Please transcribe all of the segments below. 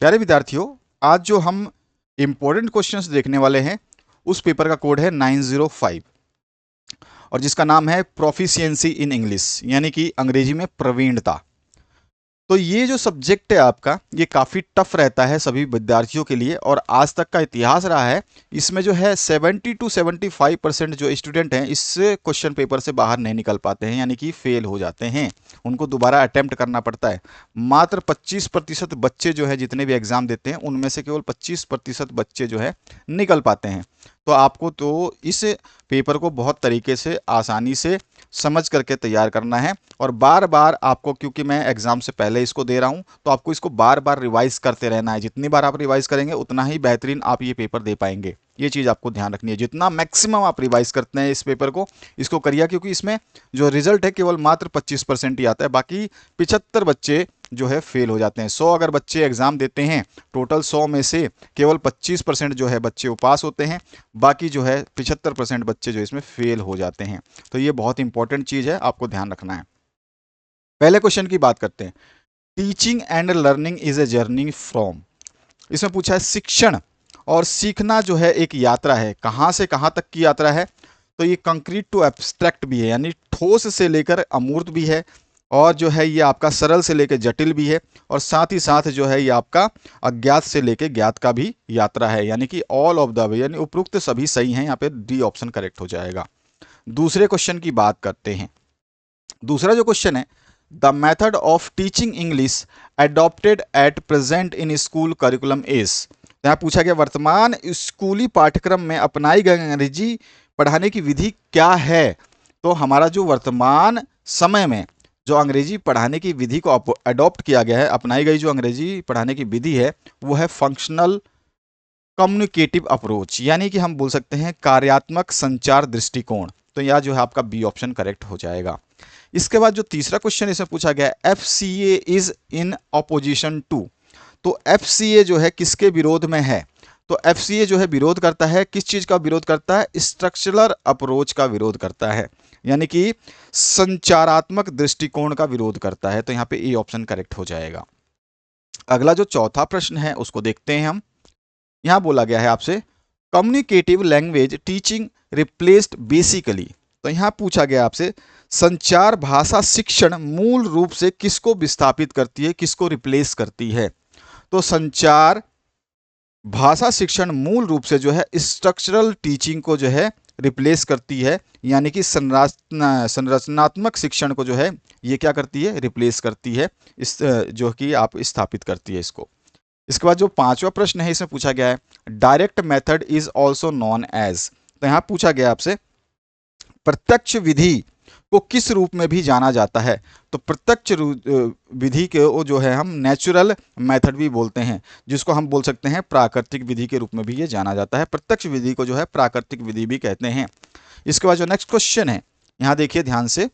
प्यारे विद्यार्थियों, आज जो हम इम्पोर्टेंट क्वेश्चंस देखने वाले हैं उस पेपर का कोड है 905 और जिसका नाम है प्रोफिशिएंसी इन इंग्लिश, यानी कि अंग्रेजी में प्रवीणता। तो ये जो सब्जेक्ट है आपका, ये काफ़ी टफ रहता है सभी विद्यार्थियों के लिए और आज तक का इतिहास रहा है। इसमें जो है 70 to 75% जो स्टूडेंट हैं इस क्वेश्चन पेपर से बाहर नहीं निकल पाते हैं, यानी कि फेल हो जाते हैं। उनको दोबारा अटेम्प्ट करना पड़ता है। मात्र 25% बच्चे जो है जितने भी एग्जाम देते हैं उनमें से केवल 25% बच्चे जो है निकल पाते हैं। तो आपको तो इस पेपर को बहुत तरीके से आसानी से समझ करके तैयार करना है और बार बार आपको, क्योंकि मैं एग्जाम से पहले इसको दे रहा हूं, तो आपको इसको बार बार रिवाइज करते रहना है। जितनी बार आप रिवाइज करेंगे उतना ही बेहतरीन आप ये पेपर दे पाएंगे। ये चीज़ आपको ध्यान रखनी है। जितना मैक्सिमम आप रिवाइज करते हैं इस पेपर को, इसको करिए, क्योंकि इसमें जो रिजल्ट है केवल मात्र 25% ही आता है। बाकी 75 बच्चे जो है फेल हो जाते हैं। 100 अगर बच्चे एग्जाम देते हैं, टोटल 100 में से केवल 25% जो है बच्चे वो पास होते हैं, बाकी जो है 75% बच्चे जो इसमें फेल हो जाते हैं। तो ये बहुत इंपॉर्टेंट चीज़ है, आपको ध्यान रखना है। पहले क्वेश्चन की बात करते हैं। Teaching and learning is a journey from, इसमें पूछा है शिक्षण और सीखना जो है एक यात्रा है। कहाँ से कहाँ तक की यात्रा है? तो ये कंक्रीट टू एब्स्ट्रैक्ट भी है, यानी ठोस से लेकर अमूर्त भी है, और जो है ये आपका सरल से लेकर जटिल भी है, और साथ ही साथ जो है ये आपका अज्ञात से लेकर ज्ञात का भी यात्रा है, यानी कि ऑल ऑफ द वे, यानी उपरोक्त सभी सही हैं। यहाँ पे डी ऑप्शन करेक्ट हो जाएगा। दूसरे क्वेश्चन की बात करते हैं। दूसरा जो क्वेश्चन है, the method of teaching English adopted at present in school curriculum is, यहाँ पूछा गया वर्तमान स्कूली पाठ्यक्रम में अपनाई गई अंग्रेजी पढ़ाने की विधि क्या है? तो हमारा जो वर्तमान समय में जो अंग्रेजी पढ़ाने की विधि को अडॉप्ट किया गया है, अपनाई गई जो अंग्रेजी पढ़ाने की विधि है, वो है फंक्शनल कम्युनिकेटिव अप्रोच, यानी कि हम बोल सकते हैं कार्यात्मक संचार दृष्टिकोण। तो यह जो है आपका बी ऑप्शन करेक्ट हो जाएगा। इसके बाद जो तीसरा क्वेश्चन इसमें पूछा गया है, FCA is in opposition to, तो FCA जो है किसके विरोध में है? तो FCA जो है विरोध करता है, किस चीज का विरोध करता है? स्ट्रक्चरल अप्रोच का विरोध करता है, यानी कि संचारात्मक दृष्टिकोण का विरोध करता है। तो यहाँ पे ए ऑप्शन करेक्ट हो जाएगा। अगला जो चौथा प्रश्न है उसको देखते हैं हम। यहां बोला गया है आपसे, communicative language teaching replaced basically, तो यहां पूछा गया आपसे संचार भाषा शिक्षण मूल रूप से किसको विस्थापित करती है, किसको रिप्लेस करती है? तो संचार भाषा शिक्षण मूल रूप से जो है स्ट्रक्चरल टीचिंग को जो है रिप्लेस करती है, यानी कि संरचनात्मक शिक्षण को जो है ये क्या करती है? रिप्लेस करती है, इस जो कि आप स्थापित करती है इसको। इसके बाद जो पांचवा प्रश्न है इसमें पूछा गया है, direct method is also known as, तो यहां पूछा गया आपसे प्रत्यक्ष विधि को किस रूप में भी जाना जाता है? तो प्रत्यक्ष विधि के वो जो है हम नेचुरल मेथड भी बोलते हैं, जिसको हम बोल सकते हैं प्राकृतिक विधि के रूप में भी ये जाना जाता है। प्रत्यक्ष विधि को जो है प्राकृतिक विधि भी कहते हैं। इसके बाद जो नेक्स्ट क्वेश्चन है, यहाँ देखिए ध्यान से,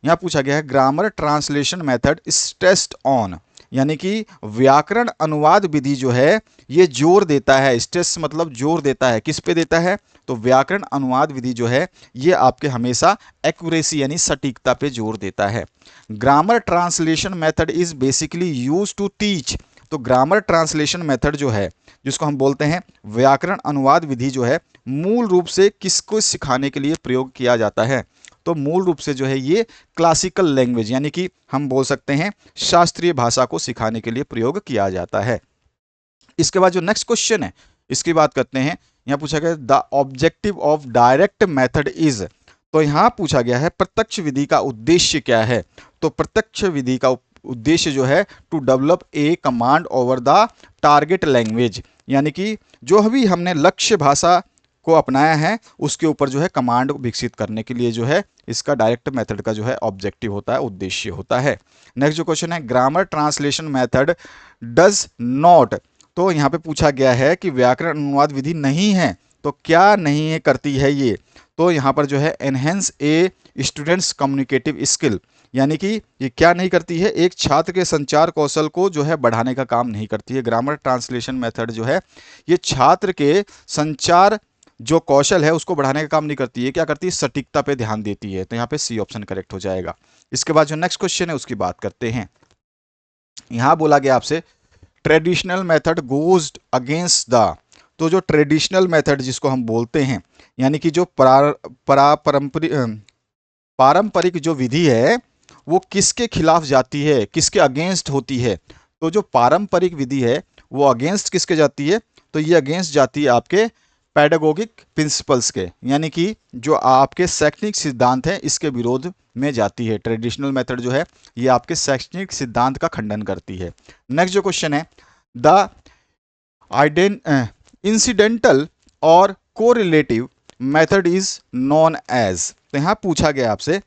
यहाँ पूछा गया है grammar translation method stressed on, यानी कि व्याकरण अनुवाद विधि जो है ये जोर देता है, स्ट्रेस मतलब जोर देता है, किस पे देता है? तो व्याकरण अनुवाद विधि जो है ये आपके हमेशा एक्यूरेसी यानी सटीकता पे जोर देता है। Grammar translation method is basically use to teach, तो ग्रामर ट्रांसलेशन मेथड जो है जिसको हम बोलते हैं व्याकरण अनुवाद विधि जो है मूल रूप से किसको सिखाने के लिए प्रयोग किया जाता है? तो मूल रूप से जो है ये क्लासिकल लैंग्वेज, यानी कि हम बोल सकते हैं शास्त्रीय भाषा को सिखाने के लिए प्रयोग किया जाता है। इसके बाद जो नेक्स्ट क्वेश्चन है इसकी बात करते हैं। यहाँ पूछा गया the objective of direct method is, तो यहाँ पूछा गया है प्रत्यक्ष विधि का उद्देश्य क्या है? तो प्रत्यक्ष विधि का उद्देश्य जो है to develop a command over the target language, यानी कि जो भी हमने लक्ष्य भाषा को अपनाया है उसके ऊपर जो है कमांड विकसित करने के लिए जो है इसका डायरेक्ट मेथड का जो है ऑब्जेक्टिव होता है, उद्देश्य होता है। नेक्स्ट जो क्वेश्चन है, grammar translation method does not, तो यहाँ पे पूछा गया है कि व्याकरण अनुवाद विधि नहीं है, तो क्या नहीं है करती है ये? तो यहाँ पर जो है एनहेंस ए स्टूडेंट्स कम्युनिकेटिव स्किल, यानी कि ये क्या नहीं करती है? एक छात्र के संचार कौशल को जो है बढ़ाने का काम नहीं करती है। ग्रामर ट्रांसलेशन मेथड जो है ये छात्र के संचार जो कौशल है उसको बढ़ाने का काम नहीं करती है, क्या करती है? सटीकता पे ध्यान देती है। तो यहाँ पे सी ऑप्शन करेक्ट हो जाएगा। इसके बाद जो नेक्स्ट क्वेश्चन है उसकी बात करते हैं। यहाँ बोला गया आपसे traditional method goes against the, तो जो ट्रेडिशनल मेथड जिसको हम बोलते हैं, यानी कि जो पारंपरिक जो विधि है वो किसके खिलाफ जाती है, किसके अगेंस्ट होती है। तो जो पारंपरिक विधि है वो अगेंस्ट किसके जाती है, तो ये अगेंस्ट जाती है आपके पेडागोगिक प्रिंसिपल्स के, यानी कि जो आपके शैक्षणिक सिद्धांत है इसके विरोध में जाती है। ट्रेडिशनल मेथड जो है ये आपके शैक्षणिक सिद्धांत का खंडन करती है। नेक्स्ट जो क्वेश्चन है, द इंसिडेंटल और correlative method is known as, तो यहां पूछा गया आपसे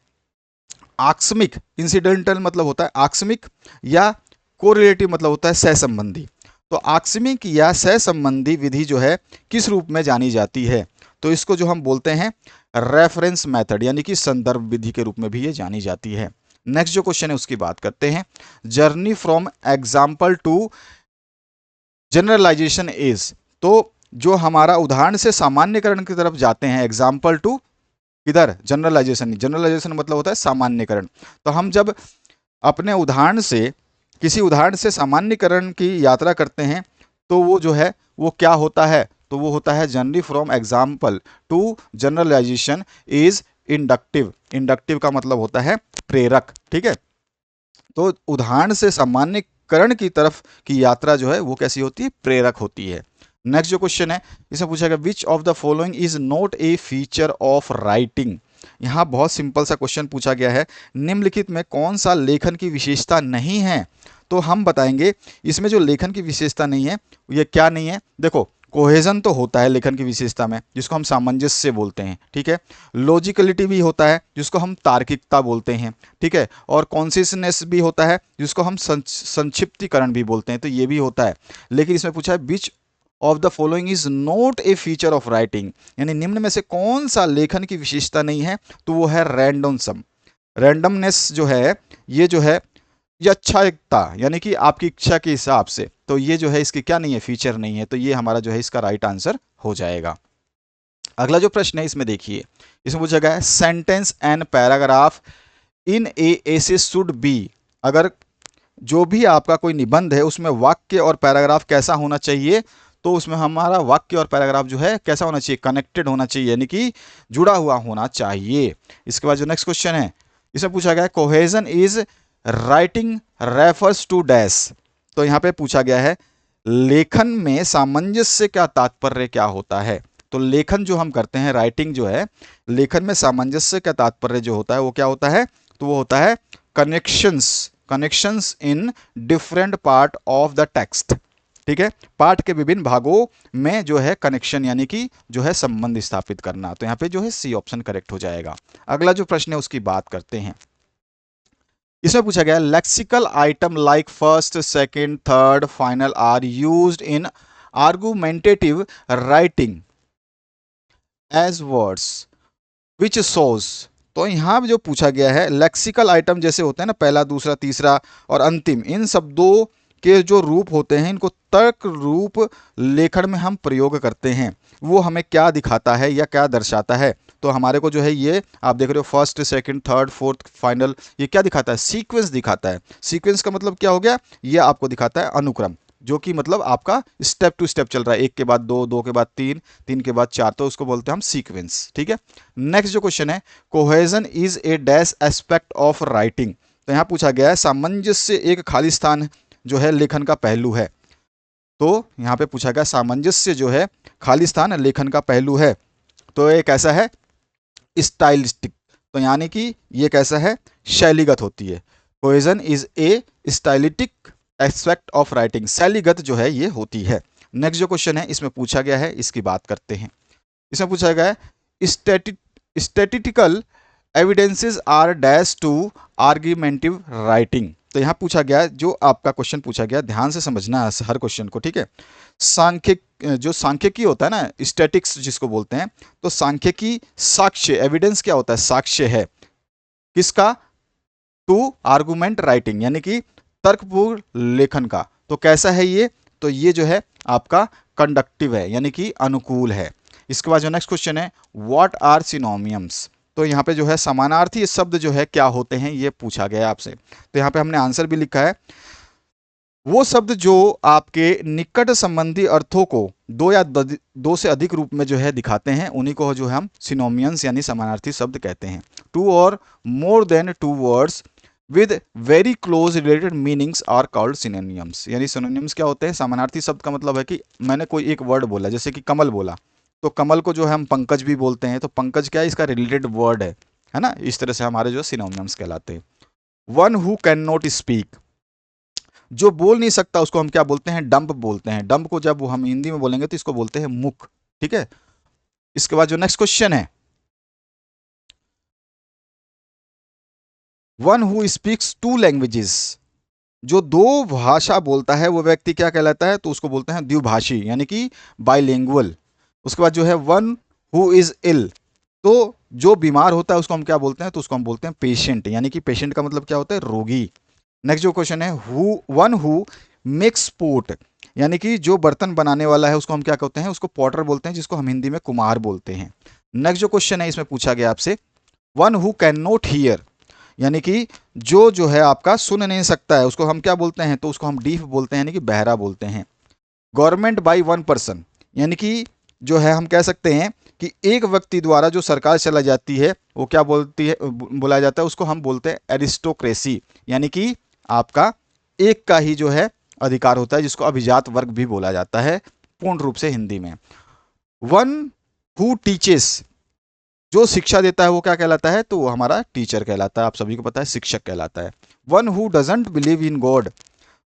आकस्मिक, इंसिडेंटल मतलब होता है आकस्मिक, या कोरिलेटिव मतलब होता है सहसंबंधी। तो आकस्मिक या सहसंबंधी विधि जो है किस रूप में जानी जाती है, तो इसको जो हम बोलते हैं रेफरेंस मेथड, यानी कि संदर्भ विधि के रूप में भी ये जानी जाती है। नेक्स्ट जो क्वेश्चन है उसकी बात करते हैं, journey from example to generalization is, तो जो हमारा उदाहरण से सामान्यकरण की तरफ जाते हैं, एग्जाम्पल टू किधर, जनरलाइजेशन, जनरलाइजेशन मतलब होता है सामान्यकरण। तो हम जब अपने उदाहरण से, किसी उदाहरण से सामान्यकरण की यात्रा करते हैं तो वो जो है वो क्या होता है, तो वो होता है journey from example to generalization is inductive. Inductive का मतलब होता है प्रेरक, ठीक है। तो उदाहरण से सामान्यकरण की तरफ की यात्रा जो है वो कैसी होती है, प्रेरक होती है। नेक्स्ट जो क्वेश्चन है इसमें पूछा गया which of the following is not a feature of writing. यहाँ बहुत सिंपल सा क्वेश्चन पूछा गया है, निम्नलिखित में कौन सा लेखन की विशेषता नहीं है। तो हम बताएंगे इसमें जो लेखन की विशेषता नहीं है ये क्या नहीं है। देखो कोहेजन तो होता है लेखन की विशेषता में, जिसको हम सामंजस्य बोलते हैं, ठीक है। लॉजिकलिटी भी होता है जिसको हम तार्किकता बोलते हैं, ठीक है। और कॉन्सिसनेस भी होता है जिसको हम संक्षिप्तीकरण भी बोलते हैं, तो ये भी होता है। लेकिन इसमें पूछा है which of the following is not a feature of writing, यानी निम्न में से कौन सा लेखन की विशेषता नहीं है, तो वो है रैंडमसम। रैंडमनेस जो है ये जो है इच्छायुक्ता, यानी कि आपकी इच्छा के हिसाब से, तो ये जो है इसकी क्या नहीं है, फीचर नहीं है। तो ये हमारा जो है इसका राइट आंसर हो जाएगा। अगला जो प्रश्न है इसमें देखिए, इसमें पूछा गया है सेंटेंस एंड पैराग्राफ इन ए ऐसे शुड बी, अगर जो भी आपका कोई निबंध है उसमें वाक्य और पैराग्राफ कैसा होना चाहिए, तो उसमें हमारा वाक्य और पैराग्राफ जो है कैसा होना चाहिए, कनेक्टेड होना चाहिए, यानी कि जुड़ा हुआ होना चाहिए। इसके बाद जो नेक्स्ट क्वेश्चन है इसमें पूछा गया है cohesion is writing refers to dash, तो यहाँ पे पूछा गया है लेखन में सामंजस्य का तात्पर्य क्या होता है। तो लेखन जो हम करते हैं, राइटिंग जो है, लेखन में सामंजस्य का तात्पर्य जो होता है वो क्या होता है, तो वो होता है connections in different part of the text, ठीक है। पाठ के विभिन्न भागों में जो है कनेक्शन, यानी कि जो है संबंध स्थापित करना। तो यहाँ पे जो है सी ऑप्शन करेक्ट हो जाएगा। अगला जो प्रश्न है उसकी बात करते हैं। इसमें पूछा गया lexical item like first, second, third, final are used in argumentative writing as words which shows, तो यहाँ जो पूछा गया है लेक्सिकल आइटम जैसे होते हैं ना, पहला, दूसरा, तीसरा और अंतिम, इन शब्दों के जो रूप होते हैं इनको तर्क रूप लेखन में हम प्रयोग करते हैं, वो हमें क्या दिखाता है या क्या दर्शाता है। तो हमारे को जो है ये आप देख रहे हो first, second, third, fourth, final, ये क्या दिखाता है, सीक्वेंस दिखाता है। सीक्वेंस का मतलब क्या हो गया, ये आपको दिखाता है अनुक्रम, जो कि मतलब आपका स्टेप टू स्टेप चल रहा है, एक के बाद दो, दो के बाद तीन, तीन के बाद चार, तो उसको बोलते हैं हम सीक्वेंस, ठीक है। नेक्स्ट जो क्वेश्चन है cohesion is A dash aspect of writing, तो यहाँ पूछा गया है सामंजस्य एक खाली स्थान जो है लेखन का पहलू है। तो यहाँ पे पूछा गया सामंजस्य जो है खाली स्थान लेखन का पहलू है, तो ये कैसा है, स्टाइलिस्टिक, तो यानी कि ये कैसा है, शैलीगत होती है। Cohesion is a stylistic aspect of writing, शैलीगत जो है ये होती है। नेक्स्ट जो क्वेश्चन है इसमें पूछा गया है, इसकी बात करते हैं। इसमें पूछा गया है statistical evidences are dash to argumentative writing, तो यहाँ पूछा गया है, जो आपका क्वेश्चन पूछा गया ध्यान से समझना है हर क्वेश्चन को, ठीक है। जो सांख्यिकी होता है ना, स्टैटिक्स जिसको बोलते हैं, तो सांख्यिकी साक्ष्य, एविडेंस क्या होता है, साक्ष्य है किसका, टू आर्गुमेंट राइटिंग, यानी कि तर्कपूर्ण लेखन का। तो कैसा है ये, तो ये जो है आपका कंडक्टिव है, यानी कि अनुकूल है। इसके बाद जो नेक्स्ट क्वेश्चन है व्हाट आर सिनोनिम्स, तो यहाँ पे जो है समानार्थी शब्द जो है क्या होते हैं ये पूछा गया है आपसे। तो यहाँ पे हमने आंसर भी लिखा है वो शब्द जो आपके निकट संबंधी अर्थों को दो या दो से अधिक रूप में जो है दिखाते हैं, उन्हीं को जो है हम सिनोनिम्स यानी समानार्थी शब्द कहते हैं। टू और more than two words with very close related meanings are called synonyms. यानी सिनोनिम्स क्या होते हैं? समानार्थी शब्द का मतलब है कि मैंने कोई एक वर्ड बोला, जैसे कि कमल बोला, तो कमल को जो है हम पंकज भी बोलते हैं, तो पंकज क्या है? इसका रिलेटेड वर्ड है ना। इस तरह से हमारे जो सिनोनिम्स कहलाते हैं। One who can not speak, जो बोल नहीं सकता उसको हम क्या बोलते हैं? डंप बोलते हैं। डंप को जब हम हिंदी में बोलेंगे तो इसको बोलते हैं मुख। ठीक है। इसके बाद जो नेक्स्ट क्वेश्चन है, one who speaks to languages, जो दो भाषा बोलता है वो व्यक्ति क्या कहलाता है? तो उसको बोलते हैं द्विभाषी, यानी कि बाइलिंगुअल। उसके बाद जो है वन हु इज इल, तो जो बीमार होता है उसको हम क्या बोलते हैं? तो उसको हम बोलते हैं पेशेंट, यानी कि पेशेंट का मतलब क्या होता है? रोगी। नेक्स्ट जो क्वेश्चन है, वन हु मेक्स पोट, यानी कि जो बर्तन बनाने वाला है उसको हम क्या कहते हैं? उसको पॉटर बोलते हैं, जिसको हम हिंदी में कुम्हार बोलते हैं। नेक्स्ट जो क्वेश्चन है इसमें पूछा गया आपसे, one who can not here, यानी कि जो है आपका सुन नहीं सकता है उसको हम क्या बोलते हैं? तो उसको हम डीफ बोलते हैं, यानी कि बहरा बोलते हैं। गवर्नमेंट बाई वन पर्सन, यानी कि जो है हम कह सकते हैं कि एक व्यक्ति द्वारा जो सरकार चलाई जाती है वो क्या बोलती है बुलाया जाता है? उसको हम बोलते हैं एरिस्टोक्रेसी, यानी कि आपका एक का ही जो है अधिकार होता है, जिसको अभिजात वर्ग भी बोला जाता है पूर्ण रूप से हिंदी में। वन हु टीचेस, जो शिक्षा देता है वो क्या कहलाता है? तो वो हमारा टीचर कहलाता है, आप सभी को पता है शिक्षक कहलाता है। One who doesn't believe in God,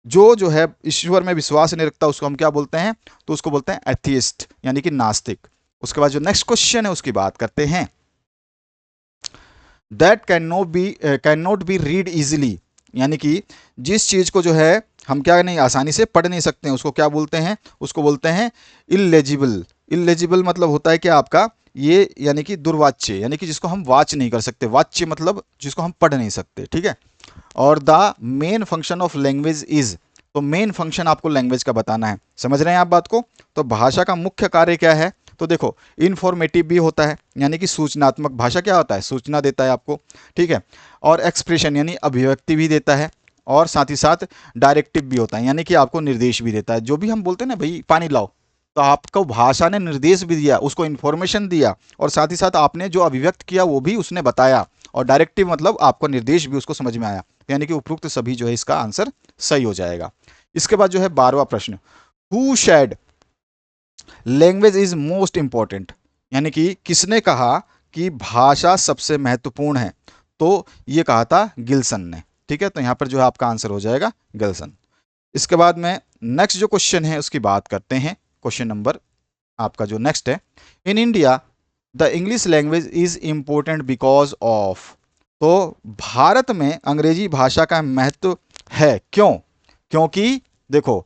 जो है ईश्वर में विश्वास नहीं रखता उसको हम क्या बोलते हैं? तो उसको बोलते हैं एथियस्ट, यानी कि नास्तिक। उसके बाद जो नेक्स्ट क्वेश्चन है उसकी बात करते हैं, that can not be read easily, यानी कि जिस चीज को जो है हम क्या नहीं आसानी से पढ़ नहीं सकते हैं उसको क्या बोलते हैं? उसको बोलते हैं इलेजिबल। इलेजिबल मतलब होता है कि आपका ये, यानी कि दुर्वाच्य, यानी कि जिसको हम वाच नहीं कर सकते। वाच्य मतलब जिसको हम पढ़ नहीं सकते। ठीक है। और the main function of language is, तो मेन फंक्शन आपको लैंग्वेज का बताना है। समझ रहे हैं आप बात को? तो भाषा का मुख्य कार्य क्या है? तो देखो, इन्फॉर्मेटिव भी होता है, यानी कि सूचनात्मक। भाषा क्या होता है? सूचना देता है आपको। ठीक है। और एक्सप्रेशन यानी अभिव्यक्ति भी देता है, और साथ ही साथ डायरेक्टिव भी होता है, यानी कि आपको निर्देश भी देता है। जो भी हम बोलते हैं ना, भाई पानी लाओ, तो आपको भाषा ने निर्देश भी दिया, उसको इन्फॉर्मेशन दिया, और साथ ही साथ आपने जो अभिव्यक्त किया वो भी उसने बताया। और डायरेक्टिव मतलब आपको निर्देश भी उसको समझ में आया, यानी कि उपरोक्त सभी जो है इसका आंसर सही हो जाएगा। इसके बाद जो है 12वां प्रश्न, who said language is most important, यानी कि किसने कहा कि भाषा सबसे महत्वपूर्ण है? तो ये कहा था गिल्सन ने। ठीक है। तो यहां पर जो है आपका आंसर हो जाएगा गिल्सन। इसके बाद में नेक्स्ट जो क्वेश्चन है उसकी बात करते हैं। क्वेश्चन नंबर आपका जो नेक्स्ट है, in India the English language is important because of, तो भारत में अंग्रेजी भाषा का महत्व है क्यों? क्योंकि देखो,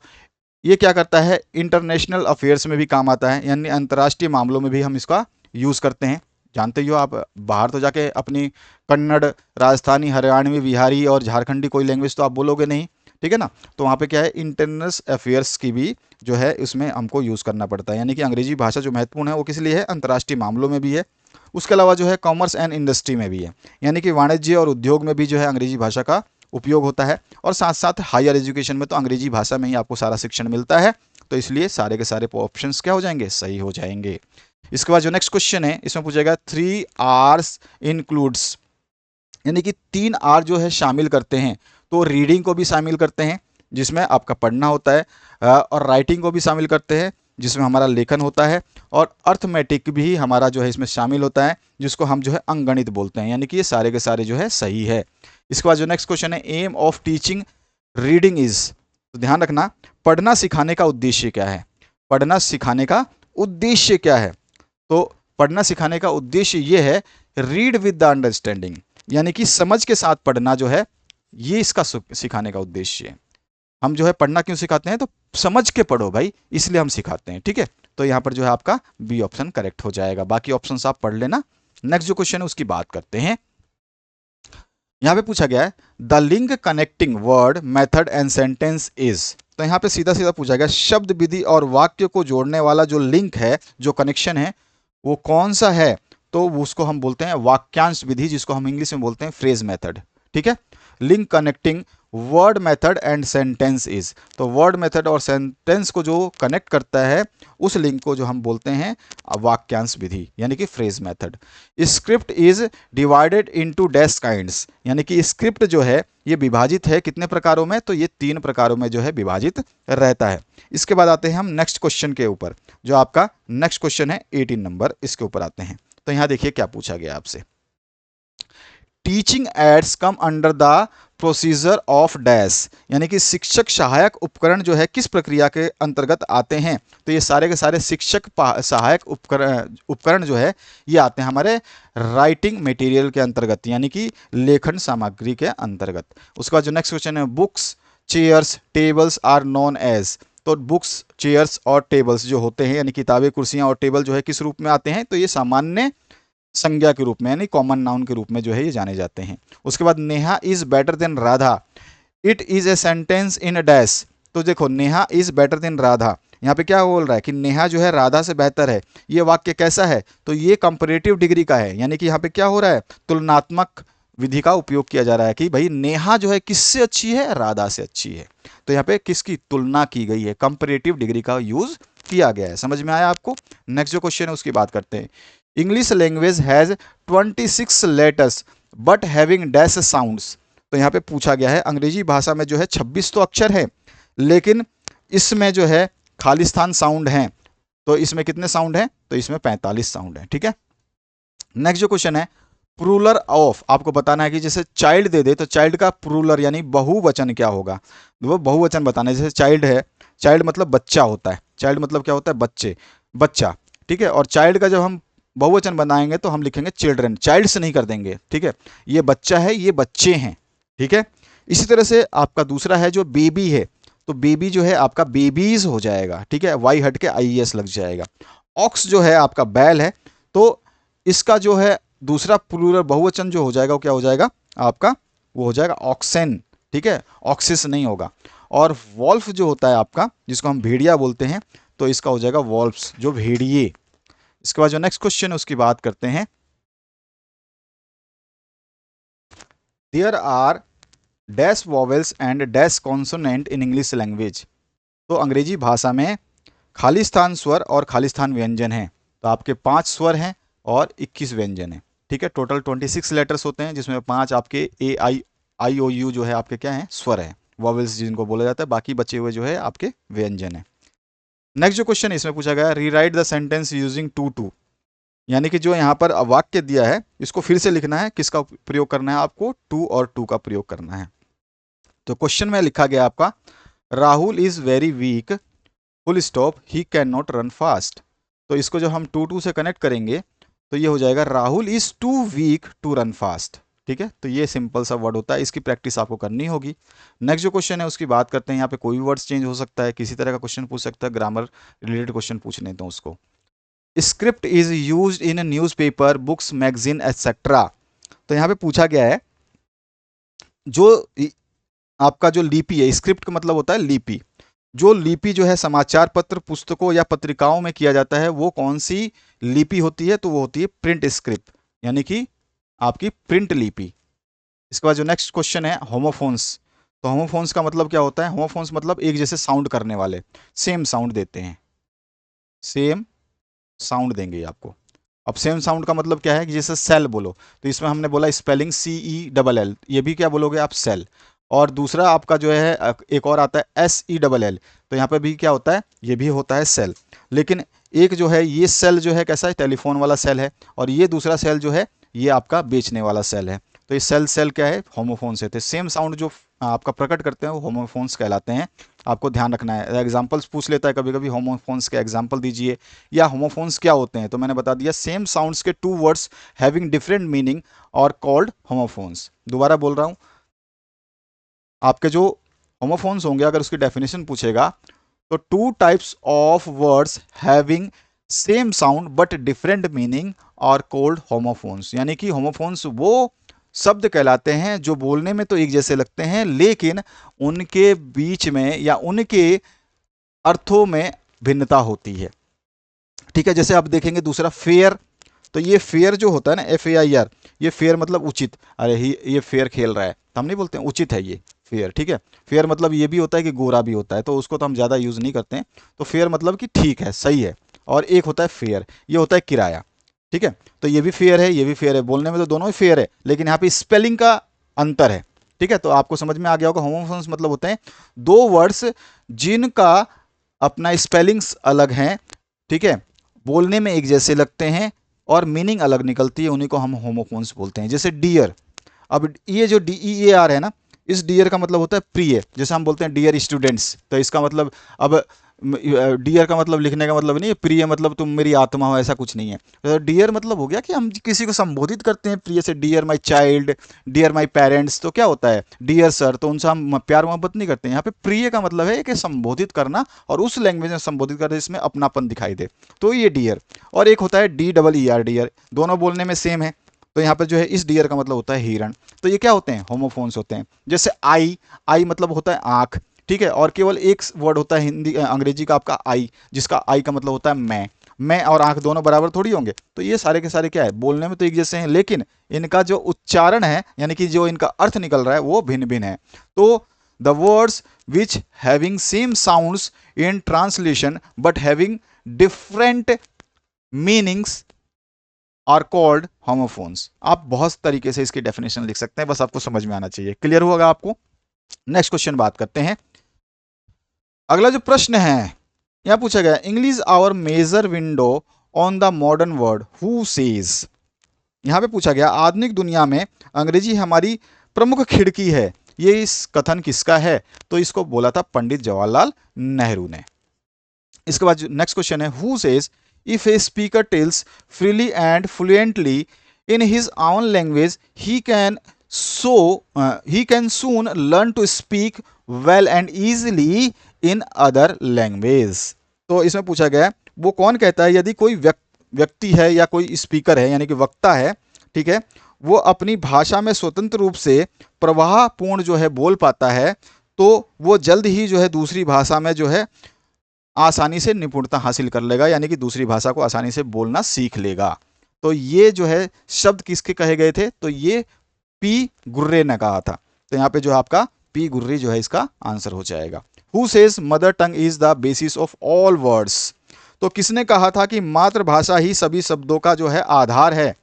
ये क्या करता है? इंटरनेशनल अफेयर्स में भी काम आता है, यानी अंतर्राष्ट्रीय मामलों में भी हम इसका यूज़ करते हैं। जानते ही हो आप, बाहर तो जाके अपनी कन्नड़, राजस्थानी, हरियाणवी, बिहारी और झारखंडी कोई लैंग्वेज तो आप बोलोगे नहीं। ठीक है ना। तो वहाँ पे क्या है, इंटरनेशनल अफेयर्स की भी जो है इसमें हमको यूज़ करना पड़ता है। यानी कि अंग्रेजी भाषा जो महत्वपूर्ण है वो किस लिए है? अंतर्राष्ट्रीय मामलों में भी है, उसके अलावा जो है कॉमर्स एंड इंडस्ट्री में भी है, यानी कि वाणिज्य और उद्योग में भी जो है अंग्रेजी भाषा का उपयोग होता है। और साथ साथ हायर एजुकेशन में तो अंग्रेजी भाषा में ही आपको सारा शिक्षण मिलता है। तो इसलिए सारे के सारे ऑप्शंस क्या हो जाएंगे? सही हो जाएंगे। इसके बाद जो नेक्स्ट क्वेश्चन है इसमें पूछेगा 3 आर्स इंक्लूड्स, यानी कि 3 आर जो है शामिल करते हैं। तो रीडिंग को भी शामिल करते हैं जिसमें आपका पढ़ना होता है, और राइटिंग को भी शामिल करते हैं जिसमें हमारा लेखन होता है, और अर्थमेटिक भी हमारा जो है इसमें शामिल होता है जिसको हम जो है अंकगणित बोलते हैं। यानी कि ये सारे के सारे जो है सही है। इसके बाद जो नेक्स्ट क्वेश्चन है, aim of teaching reading is, तो ध्यान रखना, पढ़ना सिखाने का उद्देश्य क्या है? पढ़ना सिखाने का उद्देश्य क्या है? तो पढ़ना सिखाने का उद्देश्य ये है, रीड विद द अंडरस्टैंडिंग, यानी कि समझ के साथ पढ़ना जो है ये इसका सिखाने का उद्देश्य है। हम जो है पढ़ना क्यों सिखाते हैं? तो समझ के पढ़ो भाई, इसलिए हम सिखाते हैं। ठीक है। तो यहां पर जो है आपका बी ऑप्शन करेक्ट हो जाएगा, बाकी ऑप्शन आप पढ़ लेना। नेक्स्ट जो क्वेश्चन है उसकी बात करते हैं। यहां पे पूछा गया है, the link connecting word method and sentence is, तो यहां पे सीधा सीधा पूछा गया शब्द विधि और वाक्य को जोड़ने वाला जो लिंक है, जो कनेक्शन है, वो कौन सा है? तो उसको हम बोलते हैं वाक्यांश विधि, जिसको हम इंग्लिश में बोलते हैं फ्रेज मेथड। ठीक है। Link connecting word method and sentence is. तो वर्ड मेथड और सेंटेंस को जो कनेक्ट करता है उस लिंक को जो हम बोलते हैं वाक्यांश विधि यानी कि phrase method. Script is divided into dash kinds, यानी कि स्क्रिप्ट जो है ये विभाजित है कितने प्रकारों में, तो ये 3 प्रकारों में जो है विभाजित रहता है। इसके बाद आते हैं हम नेक्स्ट क्वेश्चन के ऊपर, जो आपका नेक्स्ट क्वेश्चन है 18 नंबर, इसके ऊपर आते हैं। तो यहां देखिए क्या पूछा गया आपसे। Teaching ads come under the procedure of dash, यानी कि शिक्षक सहायक उपकरण जो है किस प्रक्रिया के अंतर्गत आते हैं। तो ये सारे के सारे शिक्षक सहायक उपकरण जो है ये आते हैं हमारे राइटिंग मटेरियल के अंतर्गत, यानी कि लेखन सामग्री के अंतर्गत। उसके बाद जो नेक्स्ट क्वेश्चन है, books chairs tables are known as. तो बुक्स चेयर्स और टेबल्स जो होते हैं यानी किताबें कुर्सियां और टेबल जो है किस रूप में आते हैं, तो ये सामान्य संज्ञा के रूप में यानी कॉमन नाउन के रूप में जो है ये जाने जाते हैं। उसके बाद Neha is better than Radha, it is a sentence in dash. तो देखो Neha is better than Radha, यहाँ पे क्या बोल रहा है कि नेहा जो है राधा से बेहतर है। ये वाक्य कैसा है, तो ये कंपैरेटिव डिग्री का है, यानी कि यहाँ पे क्या हो रहा है, तुलनात्मक विधि का उपयोग किया जा रहा है कि भाई नेहा जो है किससे अच्छी है, राधा से अच्छी है। तो यहाँ पे किसकी तुलना की गई है, कंपैरेटिव डिग्री का यूज किया गया है। समझ में आया आपको। नेक्स्ट जो क्वेश्चन है उसकी बात करते हैं। English language has 26 letters but having dash sounds. तो यहाँ पे पूछा गया है अंग्रेजी भाषा में जो है 26 तो अक्षर है, लेकिन इसमें जो है खालिस्तान साउंड हैं। तो इसमें कितने साउंड हैं, तो इसमें 45 साउंड हैं। ठीक है। नेक्स्ट जो क्वेश्चन है, प्लूरल ऑफ, आपको बताना है कि जैसे चाइल्ड दे दे तो चाइल्ड का प्लूरल यानी बहुवचन क्या होगा, वो बहुवचन बताना है। जैसे चाइल्ड है, चाइल्ड मतलब बच्चा होता है, चाइल्ड मतलब क्या होता है, बच्चे, बच्चा। ठीक है। और चाइल्ड का जब हम बहुवचन बनाएंगे तो हम लिखेंगे चिल्ड्रन, चाइल्ड से नहीं कर देंगे। ठीक है। ये बच्चा है, ये बच्चे हैं। ठीक है। इसी तरह से आपका दूसरा है जो बेबी है, तो बेबी जो है आपका बेबीज हो जाएगा। ठीक है। वाई हट के IES लग जाएगा। ऑक्स जो है आपका बैल है, तो इसका जो है दूसरा प्लूरल बहुवचन जो हो जाएगा वो क्या हो जाएगा आपका, वो हो जाएगा ऑक्सेन। ठीक है। ऑक्सिस नहीं होगा। और वॉल्फ जो होता है आपका, जिसको हम भेड़िया बोलते हैं, तो इसका हो जाएगा वॉल्फ्स, जो भेड़िए। इसके बाद जो नेक्स्ट क्वेश्चन है उसकी बात करते हैं। There are dash vowels and dash consonant in English language. तो अंग्रेजी भाषा में खालिस्तान स्वर और खालिस्तान व्यंजन हैं। तो आपके 5 स्वर हैं और 21 व्यंजन हैं। ठीक है। टोटल 26 लेटर्स होते हैं, जिसमें 5 आपके AIOU जो है आपके क्या हैं, स्वर हैं, वॉवेल्स जिनको बोला जाता है। बाकी बचे हुए जो है आपके व्यंजन हैं। नेक्स्ट जो क्वेश्चन है इसमें पूछा गया, rewrite the sentence using too, यानी कि जो यहाँ पर वाक्य दिया है इसको फिर से लिखना है। किसका प्रयोग करना है आपको, टू और टू का प्रयोग करना है। तो क्वेश्चन में लिखा गया आपका, Rahul is very weak full stop he can not run fast. तो इसको जब हम टू से कनेक्ट करेंगे तो ये हो जाएगा Rahul is too weak to run fast. ठीक है। तो ये सिंपल सा वर्ड होता है, इसकी प्रैक्टिस आपको करनी होगी। नेक्स्ट जो क्वेश्चन है उसकी बात करते हैं। यहाँ पे कोई भी वर्ड्स चेंज हो सकता है, किसी तरह का क्वेश्चन पूछ सकता है, ग्रामर रिलेटेड क्वेश्चन पूछने तो उसको। Script is use in newspaper books magazine etcetera. तो यहाँ पे पूछा गया है जो आपका जो लिपि है, स्क्रिप्ट का मतलब होता है लिपि, जो लिपि जो है समाचार पत्र पुस्तकों या पत्रिकाओं में किया जाता है वो कौन सी लिपि होती है, तो वो होती है प्रिंट स्क्रिप्ट, यानी कि आपकी प्रिंट लिपि। इसके बाद जो नेक्स्ट क्वेश्चन है, होमोफोन्स। तो होमोफोन्स का मतलब क्या होता है, होमोफोन्स मतलब एक जैसे साउंड करने वाले, सेम साउंड देते हैं, सेम साउंड देंगे आपको। अब सेम साउंड का मतलब क्या है कि जैसे सेल बोलो, तो इसमें हमने बोला स्पेलिंग CELL, ये भी क्या बोलोगे आप, सेल। और दूसरा आपका जो है एक और आता है SELL, तो यहाँ पे भी क्या होता है, ये भी होता है सेल। लेकिन एक जो है ये सेल जो है कैसा है, टेलीफोन वाला सेल है, और ये दूसरा सेल जो है ये आपका बेचने वाला सेल है। तो ये सेल क्या है, होमोफोन्स है। तो सेम साउंड जो आपका प्रकट करते हैं वो होमोफोन्स कहलाते हैं। आपको ध्यान रखना है। एग्जाम्पल्स पूछ लेता है कभी कभी, होमोफोन्स के एग्जाम्पल दीजिए, या होमोफोन्स क्या होते हैं, तो मैंने बता दिया सेम साउंड्स के 2 वर्ड्स हैविंग डिफरेंट मीनिंग और कॉल्ड होमोफोन्स। दोबारा बोल रहा हूँ, आपके जो होमोफोन्स होंगे अगर उसकी डेफिनेशन पूछेगा तो 2 types of words having same sound but different meaning और कॉल्ड होमोफोन्स। यानी कि होमोफोन्स वो शब्द कहलाते हैं जो बोलने में तो एक जैसे लगते हैं, लेकिन उनके बीच में या उनके अर्थों में भिन्नता होती है। ठीक है। जैसे आप देखेंगे दूसरा फेयर, तो ये फेयर जो होता है ना, FAIR, ये फेयर मतलब उचित। अरे ये फेयर खेल रहा है, तो हम नहीं बोलते हैं उचित है, ये फेयर, ठीक है। फेयर मतलब ये भी होता है कि गोरा भी होता है, तो उसको तो हम ज़्यादा यूज़ नहीं करते हैं। तो फेयर मतलब कि ठीक है, सही है। और एक होता है फेयर, ये होता है किराया, ठीक है। तो ये भी फेयर है, ये भी फेयर है, बोलने में तो दोनों ही फेयर है, लेकिन यहाँ पे स्पेलिंग का अंतर है, ठीक है। तो आपको समझ में आ गया होगा, होमोफोन्स मतलब होते हैं दो वर्ड्स जिनका अपना स्पेलिंग्स अलग हैं, ठीक है, बोलने में एक जैसे लगते हैं और मीनिंग अलग निकलती है, उन्हीं को हम होमोफोन्स बोलते हैं। जैसे डियर, अब ये जो DEAR है ना, इस डियर का मतलब होता है प्रिय। जैसे हम बोलते हैं डियर स्टूडेंट्स, तो इसका मतलब, अब डियर का मतलब लिखने का मतलब नहीं है प्रिय मतलब तुम मेरी आत्मा हो, ऐसा कुछ नहीं है। तो डियर मतलब हो गया कि हम किसी को संबोधित करते हैं प्रिय से, dear my child, dear my parents, तो क्या होता है डियर सर, तो उनसे हम प्यार मोहब्बत नहीं करते हैं। यहाँ पे प्रिय का मतलब है कि संबोधित करना, और उस लैंग्वेज में संबोधित करना जिसमें अपनापन दिखाई दे, तो ये डियर। और एक होता है DEER, डियर, दोनों बोलने में सेम है। तो यहाँ पे जो है इस डियर का मतलब होता है हिरण। तो ये क्या होते हैं, होमोफोन्स होते हैं। जैसे आई मतलब होता है आँख, ठीक है, और केवल एक वर्ड होता है हिंदी अंग्रेजी का आपका आई, जिसका आई का मतलब होता है मैं और आंख दोनों बराबर थोड़ी होंगे। तो ये सारे के सारे क्या है, बोलने में तो एक जैसे हैं, लेकिन इनका जो उच्चारण है, यानी कि जो इनका अर्थ निकल रहा है, वो भिन्न भिन्न है। तो the words which having same sounds in translation but having different meanings are called homophones. आप बहुत तरीके से इसकी डेफिनेशन लिख सकते हैं, बस आपको समझ में आना चाहिए। क्लियर होगा आपको? नेक्स्ट क्वेश्चन बात करते हैं। अगला जो प्रश्न है यहां पूछा गया, English our major window on the modern world, who says. यहां पे पूछा गया आधुनिक दुनिया में अंग्रेजी हमारी प्रमुख खिड़की है, ये इस कथन किसका है? तो इसको बोला था पंडित जवाहरलाल नेहरू ने। इसके बाद नेक्स्ट क्वेश्चन है, who says if a speaker tells freely and fluently in his own language he can soon learn to speak well and easily in other language। तो इसमें पूछा गया वो कौन कहता है, यदि कोई व्यक्ति है या कोई स्पीकर है यानी कि वक्ता है, ठीक है, वो अपनी भाषा में स्वतंत्र रूप से प्रवाहपूर्ण जो है बोल पाता है, तो वो जल्द ही जो है दूसरी भाषा में जो है आसानी से निपुणता हासिल कर लेगा, यानी कि दूसरी भाषा को आसानी से बोलना सीख लेगा। तो ये जो है शब्द किसके कहे गए थे? तो ये पी गुर्रे ने कहा था। तो यहाँ पे जो आपका पी गुर्री जो है इसका आंसर हो जाएगा। Who says mother tongue is the basis of all words. तो किसने कहा था कि मातृभाषा ही सभी शब्दों का जो है आधार है?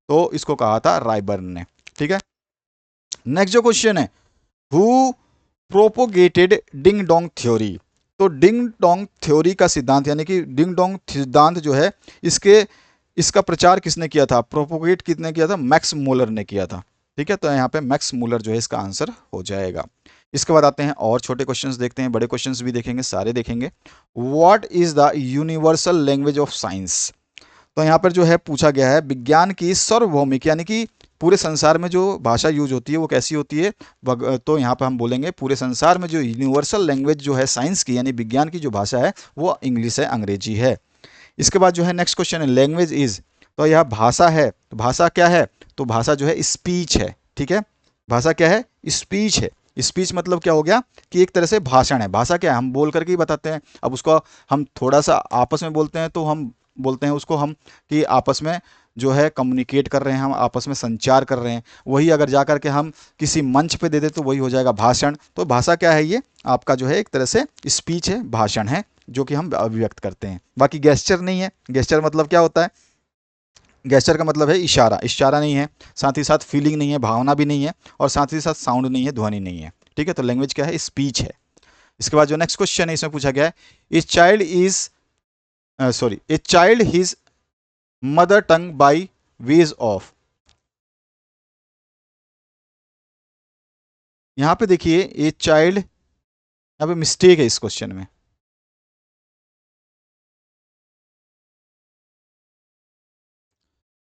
तो इसको कहा था रायबर्न ने, ठीक है। नेक्स्ट जो क्वेश्चन है, who propagated ding dong theory. तो डिंग डोंग थ्योरी का सिद्धांत यानी कि डिंग डोंग सिद्धांत जो है इसका प्रचार किसने किया था, प्रोपोगेट किसने किया था? मैक्स मूलर ने किया था, ठीक है। तो यहाँ पे मैक्स मूलर जो है इसका आंसर हो जाएगा। इसके बाद आते हैं और छोटे क्वेश्चंस देखते हैं, बड़े क्वेश्चंस भी देखेंगे, सारे देखेंगे। What is the universal language of science. तो यहाँ पर जो है पूछा गया है विज्ञान की सार्वभौमिक यानी कि पूरे संसार में जो भाषा यूज होती है वो कैसी होती है? तो यहाँ पर हम बोलेंगे पूरे संसार में जो यूनिवर्सल लैंग्वेज जो है साइंस की यानी विज्ञान की जो भाषा है वो इंग्लिश है, अंग्रेजी है। इसके बाद जो है नेक्स्ट क्वेश्चन है, लैंग्वेज इज। तो यह भाषा है, तो भाषा क्या है? तो भाषा जो है स्पीच है, ठीक है। भाषा क्या है? स्पीच है। स्पीच मतलब क्या हो गया कि एक तरह से भाषण है। भाषा क्या है? हम बोल करके ही बताते हैं। अब उसको हम थोड़ा सा आपस में बोलते हैं तो हम बोलते हैं उसको हम कि आपस में जो है कम्युनिकेट कर रहे हैं, हम आपस में संचार कर रहे हैं। वही अगर जा कर के हम किसी मंच पे दे दे तो वही हो जाएगा भाषण। तो भाषा क्या है? ये आपका जो है एक तरह से स्पीच है, भाषण है, जो कि हम अभिव्यक्त करते हैं। बाकी गेस्चर नहीं है। गेस्चर मतलब क्या होता है? गेस्चर का मतलब है इशारा, इशारा नहीं है, साथ ही साथ फीलिंग नहीं है, भावना भी नहीं है, और साथ ही साथ साउंड नहीं है, ध्वनि नहीं है, ठीक है। तो लैंग्वेज क्या है? स्पीच है। इसके बाद जो नेक्स्ट क्वेश्चन है इसमें पूछा गया है, a child his mother tongue by ways of. यहां पे देखिए ए चाइल्ड, यहां पे मिस्टेक है इस क्वेश्चन में।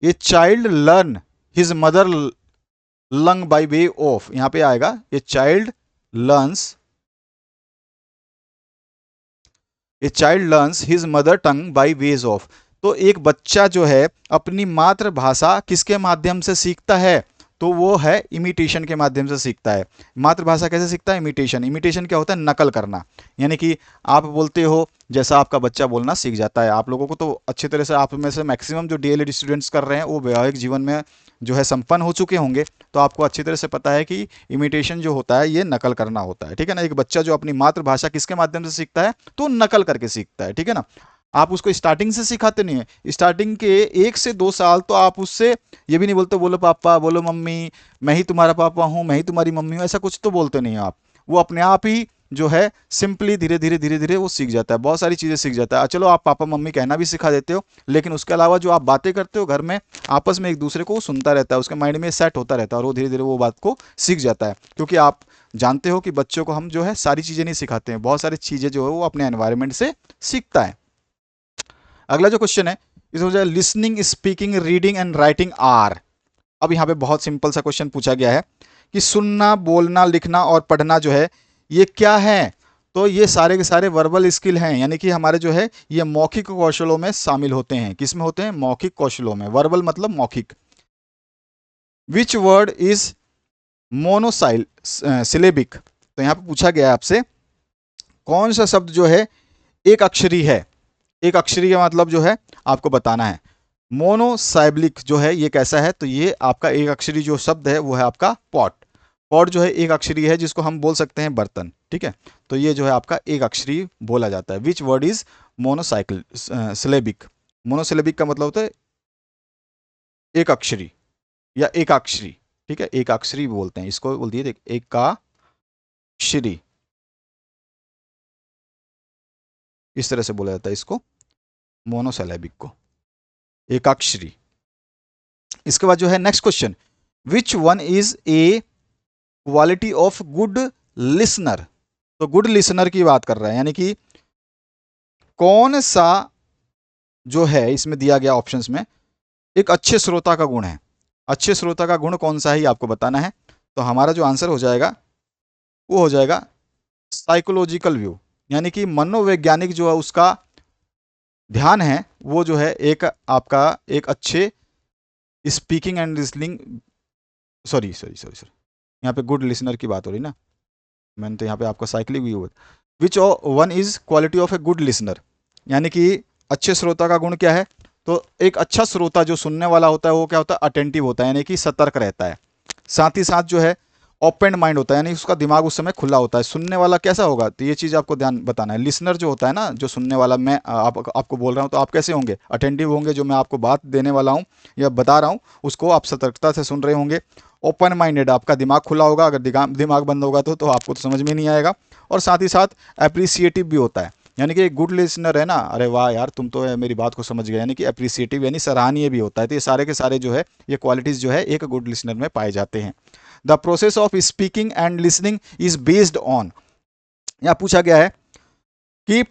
A child learn his mother lung by way of, यहां पे आएगा a child learns his mother tongue by ways of. तो एक बच्चा जो है अपनी मातृभाषा किसके माध्यम से सीखता है? तो वो है इमिटेशन के माध्यम से सीखता है। मातृभाषा कैसे सीखता है? इमिटेशन। इमिटेशन क्या होता है? नकल करना। यानी कि आप बोलते हो जैसा आपका बच्चा बोलना सीख जाता है। आप लोगों को तो अच्छी तरह से, आप में से मैक्सिमम जो DLED स्टूडेंट्स कर रहे हैं वो वैवाहिक जीवन में जो है संपन्न हो चुके होंगे, तो आपको अच्छी तरह से पता है कि इमिटेशन जो होता है ये नकल करना होता है, ठीक है ना। एक बच्चा जो अपनी मातृभाषा किसके माध्यम से सीखता है, तो नकल करके सीखता है, ठीक है ना। आप उसको स्टार्टिंग से सिखाते नहीं है, स्टार्टिंग के 1 से 2 साल तो आप उससे ये भी नहीं बोलते बोलो पापा, बोलो मम्मी, मैं ही तुम्हारा पापा हूँ, मैं ही तुम्हारी मम्मी हूँ, ऐसा कुछ तो बोलते नहीं आप। वो अपने आप ही जो है सिंपली धीरे धीरे वो सीख जाता है, बहुत सारी चीज़ें सीख जाता है। चलो आप पापा मम्मी कहना भी सिखा देते हो, लेकिन उसके अलावा जो आप बातें करते हो घर में आपस में एक दूसरे को, वो सुनता रहता है, उसके माइंड में सेट होता रहता है और वो धीरे धीरे वो बात को सीख जाता है। क्योंकि आप जानते हो कि बच्चों को हम जो है सारी चीज़ें नहीं सिखाते हैं, बहुत सारी चीज़ें जो है वो अपने एनवायरनमेंट से सीखता है। अगला जो क्वेश्चन है इसमें हो जाए listening, speaking, reading and writing are. अब यहाँ पे बहुत सिंपल सा क्वेश्चन पूछा गया है कि सुनना, बोलना, लिखना और पढ़ना जो है ये क्या है, तो ये सारे के सारे वर्बल स्किल हैं, यानी कि हमारे जो है ये मौखिक कौशलों में शामिल होते हैं। किस में होते हैं, मौखिक कौशलों में। वर्बल मतलब मौखिक। विच वर्ड इज मोनोसाइल सिलेबिक, तो यहाँ पे पूछा गया है आपसे कौन सा शब्द जो है एक अक्षरी है। एक अक्षरी का मतलब जो है आपको बताना है। मोनोसाइब्लिक जो है ये कैसा है, तो ये आपका एक अक्षरी जो शब्द है वो है आपका पॉट। पॉट जो है एक अक्षरी है जिसको हम बोल सकते हैं बर्तन, ठीक है। तो ये जो है आपका एक अक्षरी बोला जाता है। Which word is monosyllabic. Monosyllabic का मतलब होता है एक अक्षरी या एकाक्षरी, ठीक है, एकाक्षरी बोलते हैं इसको, बोल दिए एकाक्षरी, इस तरह से बोला जाता है इसको, मोनोसिलेबिक को, एकाक्षरी। इसके बाद जो है next question, which one is a quality of good listener. तो गुड लिसनर की बात कर रहा है, यानी कि कौन सा जो है इसमें दिया गया ऑप्शंस में एक अच्छे श्रोता का गुण है। अच्छे श्रोता का गुण कौन सा है ये आपको बताना है। तो हमारा जो आंसर हो जाएगा वो हो जाएगा साइकोलॉजिकल व्यू, यानी कि मनोवैज्ञानिक जो है उसका ध्यान है वो जो है एक आपका एक अच्छे स्पीकिंग एंड लिसनिंग, सॉरी यहाँ पे गुड लिसनर की बात हो रही ना, मैंने तो यहाँ पे आपका cyclic view. Which one is quality of a good listener, यानी कि अच्छे श्रोता का गुण क्या है, तो एक अच्छा श्रोता जो सुनने वाला होता है वो क्या होता है, अटेंटिव होता है, यानी कि सतर्क रहता है। साथ ही साथ जो है ओपन माइंड होता है, यानी उसका दिमाग उस समय खुला होता है। सुनने वाला कैसा होगा, तो ये चीज़ आपको ध्यान बताना है। लिसनर जो होता है ना, जो सुनने वाला, मैं आपको बोल रहा हूँ तो आप कैसे होंगे, अटेंटिव होंगे, जो मैं आपको बात देने वाला हूँ या बता रहा हूँ उसको आप सतर्कता से सुन रहे होंगे। ओपन माइंडेड, आपका दिमाग खुला होगा, अगर दिमाग बंद होगा तो आपको तो समझ में नहीं आएगा। और साथ ही साथ अप्रिसिएटिव भी होता है, यानी कि एक गुड लिसनर है ना, अरे वाह यार तुम तो मेरी बात को समझ गए, यानी कि अप्रिसिएटिव यानी सराहनीय भी होता है। तो ये सारे के सारे जो है ये क्वालिटीज़ जो है एक गुड लिसनर में पाए जाते हैं। The process of speaking and listening is based on, यहाँ पूछा गया है कि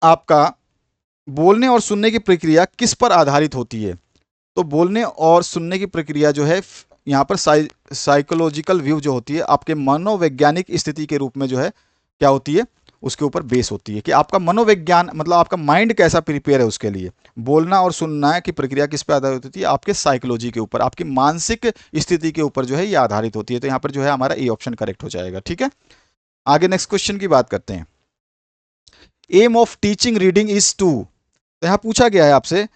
आपका बोलने और सुनने की प्रक्रिया किस पर आधारित होती है। तो बोलने और सुनने की प्रक्रिया जो है यहाँ पर साइकोलॉजिकल व्यू जो होती है आपके मनोवैज्ञानिक स्थिति के रूप में जो है क्या होती है, उसके ऊपर बेस होती है कि आपका मनोविज्ञान मतलब आपका माइंड कैसा प्रिपेयर है उसके लिए। बोलना और सुनना की प्रक्रिया किस पे आधारित होती है, आपके साइकोलॉजी के ऊपर, आपकी मानसिक स्थिति के ऊपर जो है ये आधारित होती है। तो यहाँ पर जो है हमारा ए ऑप्शन करेक्ट हो जाएगा, ठीक है। आगे नेक्स्ट क्वेश्चन की बात करते हैं। Aim of teaching reading is to, तो यहाँ पूछा गया है आपसे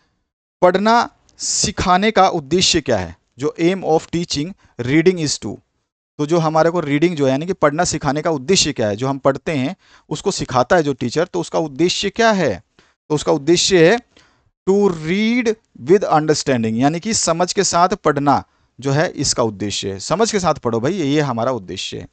पढ़ना सिखाने का उद्देश्य क्या है। जो aim of teaching reading is to, तो जो हमारे को रीडिंग जो है यानी कि पढ़ना सिखाने का उद्देश्य क्या है, जो हम पढ़ते हैं उसको सिखाता है जो टीचर, तो उसका उद्देश्य क्या है। तो उसका उद्देश्य है टू रीड विद अंडरस्टैंडिंग, यानी कि समझ के साथ पढ़ना जो है इसका उद्देश्य है। समझ के साथ पढ़ो भाई, ये हमारा उद्देश्य है।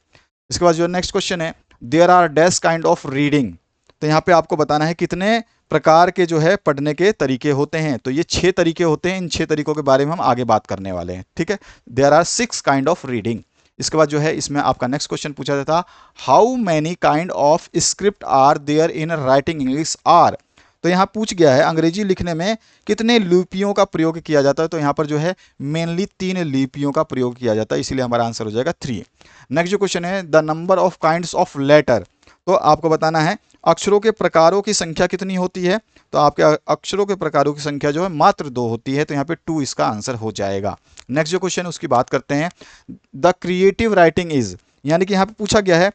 इसके बाद जो नेक्स्ट क्वेश्चन है, there are dash kind of reading, तो यहाँ पे आपको बताना है कितने प्रकार के जो है पढ़ने के तरीके होते हैं। तो ये 6 तरीके होते हैं, इन 6 तरीकों के बारे में हम आगे बात करने वाले हैं, ठीक है। There are 6 kind of reading. इसके बाद जो है इसमें आपका नेक्स्ट क्वेश्चन पूछा जाता, how many kind of script are there in writing English are. तो यहाँ पूछ गया है अंग्रेजी लिखने में कितने लिपियों का प्रयोग किया जाता है। तो यहाँ पर जो है मेनली 3 लिपियों का प्रयोग किया जाता है, इसीलिए हमारा आंसर हो जाएगा 3। नेक्स्ट जो क्वेश्चन है, the number of kinds of letter, तो आपको बताना है अक्षरों के प्रकारों की संख्या कितनी होती है। तो आपके अक्षरों के प्रकारों की संख्या जो है मात्र 2 होती है, तो यहाँ पे 2 इसका आंसर हो जाएगा। नेक्स्ट जो क्वेश्चन उसकी बात करते हैं, द क्रिएटिव राइटिंग इज, यानी कि यहाँ पे पूछा गया है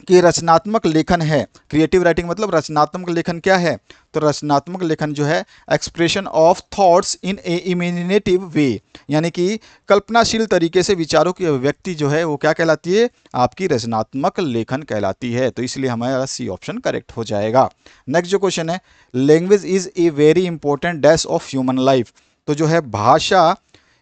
कि रचनात्मक लेखन है। क्रिएटिव राइटिंग मतलब रचनात्मक लेखन क्या है? तो रचनात्मक लेखन जो है expression of thoughts in a imaginative way, यानी कि कल्पनाशील तरीके से विचारों की अभिव्यक्ति जो है वो क्या कहलाती है? आपकी रचनात्मक लेखन कहलाती है। तो इसलिए हमारा सी ऑप्शन करेक्ट हो जाएगा। नेक्स्ट जो क्वेश्चन है, language is a very important dash of human life. तो जो है भाषा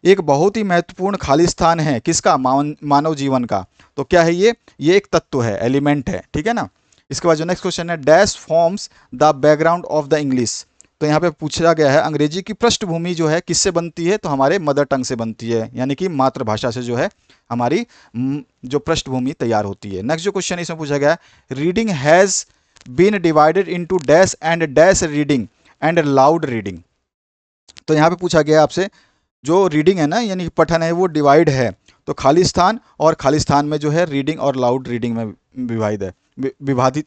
एक बहुत ही महत्वपूर्ण खाली स्थान है किसका? मानव जीवन का। तो क्या है ये एक तत्व है, एलिमेंट है, ठीक है ना। इसके बाद जो नेक्स्ट क्वेश्चन है, dash forms the background of the English. तो यहाँ पे पूछा गया है अंग्रेजी की पृष्ठभूमि जो है किससे बनती है? तो हमारे मदर टंग से बनती है, यानी कि मातृभाषा से जो है हमारी जो पृष्ठभूमि तैयार होती है। नेक्स्ट जो क्वेश्चन इसमें पूछा गया है, reading has been divided into dash and dash reading and loud reading. तो यहाँ पे पूछा गया आपसे जो रीडिंग है ना, यानी पठन है, वो डिवाइड है। तो खाली स्थान और खाली स्थान में जो है रीडिंग और लाउड रीडिंग में विभाजित है,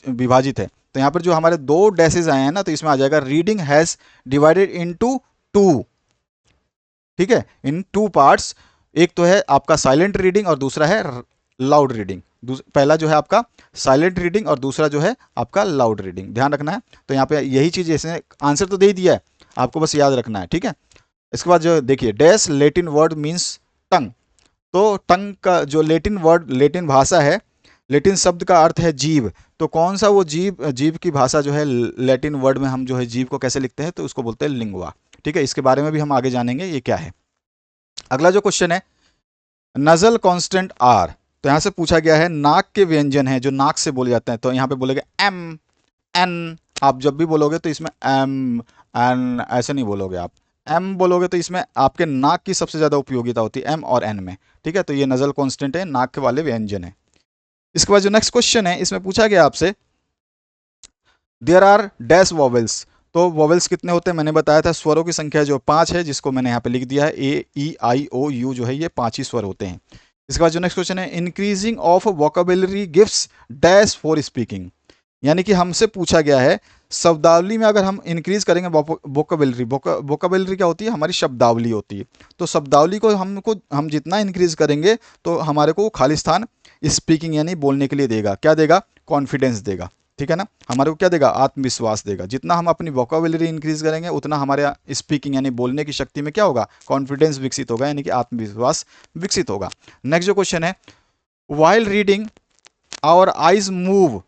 विभाजित है। तो यहाँ पर जो हमारे दो डैसेज आए हैं ना, तो इसमें आ जाएगा reading has divided into two, ठीक है, इन टू पार्ट्स। एक तो है आपका साइलेंट रीडिंग और दूसरा है लाउड रीडिंग। पहला जो है आपका साइलेंट रीडिंग और दूसरा जो है आपका लाउड रीडिंग, ध्यान रखना है। तो यहाँ पे यही चीज़, जैसे आंसर तो दे ही दिया है, आपको बस याद रखना है, ठीक है। इसके बाद जो देखिए, डैश लेटिन वर्ड मीन्स टंग। तो टंग का जो लेटिन वर्ड, लेटिन भाषा है, लेटिन शब्द का अर्थ है जीव। तो कौन सा वो जीव, जीव की भाषा जो है, लेटिन वर्ड में हम जो है जीव को कैसे लिखते हैं? तो उसको बोलते हैं लिंगुआ, ठीक है। इसके बारे में भी हम आगे जानेंगे ये क्या है। अगला जो क्वेश्चन है, नजल कॉन्स्टेंट आर। तो यहाँ से पूछा गया है नाक के व्यंजन है जो नाक से बोले जाते हैं। तो यहाँ पे बोलेगे एम, एन। आप जब भी बोलोगे तो इसमें एम, एन ऐसे नहीं बोलोगे आप, एम बोलोगे तो इसमें आपके नाक की सबसे ज़्यादा उपयोगिता होती है एम और एन में, ठीक है। तो ये नजल कॉन्स्टेंट है, नाक के वाले व्यंजन है। इसके बाद जो नेक्स्ट क्वेश्चन है, इसमें पूछा गया आपसे देयर आर डैश वॉवेल्स। तो वॉवेल्स कितने होते हैं? मैंने बताया था स्वरों की संख्या जो 5 है, जिसको मैंने यहाँ पे लिख दिया है, ए ई आई ओ यू जो है ये 5 ही स्वर होते हैं। इसके बाद जो नेक्स्ट क्वेश्चन है, increasing of vocabulary gives dash for speaking. यानी कि हमसे पूछा गया है शब्दावली में अगर हम इंक्रीज करेंगे वोकेबलरी, वोकेबलरी क्या होती है? हमारी शब्दावली होती है। तो शब्दावली को हम जितना इंक्रीज करेंगे तो हमारे को खाली स्थान स्पीकिंग यानी बोलने के लिए देगा। क्या देगा? कॉन्फिडेंस देगा, ठीक है ना। हमारे को क्या देगा? आत्मविश्वास देगा। जितना हम अपनी वोकेबलरी इंक्रीज करेंगे उतना हमारे स्पीकिंग यानी बोलने की शक्ति में क्या होगा? कॉन्फिडेंस विकसित होगा, यानी कि आत्मविश्वास विकसित होगा। नेक्स्ट जो क्वेश्चन है, while reading our eyes move.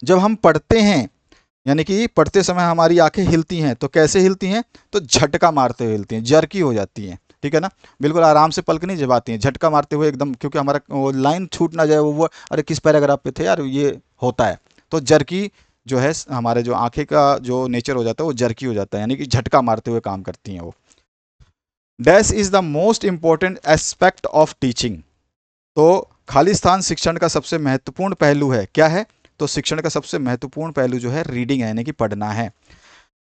जब हम पढ़ते हैं, यानी कि पढ़ते समय हमारी आंखें हिलती हैं, तो कैसे हिलती हैं? तो झटका मारते हुए हिलती हैं, जर्की हो जाती हैं, ठीक है ना। बिल्कुल आराम से पलक नहीं जमाती हैं, झटका मारते हुए एकदम, क्योंकि हमारा वो लाइन छूट ना जाए, वो अरे किस पैराग्राफ पे थे यार, ये होता है। तो जर्की जो है, हमारे जो आंखें का जो नेचर हो जाता है वो जर्की हो जाता है, यानी कि झटका मारते हुए काम करती हैं वो। Dash is the most important aspect of teaching. तो खाली स्थान शिक्षण का सबसे महत्वपूर्ण पहलू है। क्या है? तो शिक्षण का सबसे महत्वपूर्ण पहलू जो है रीडिंग है, यानी कि पढ़ना है।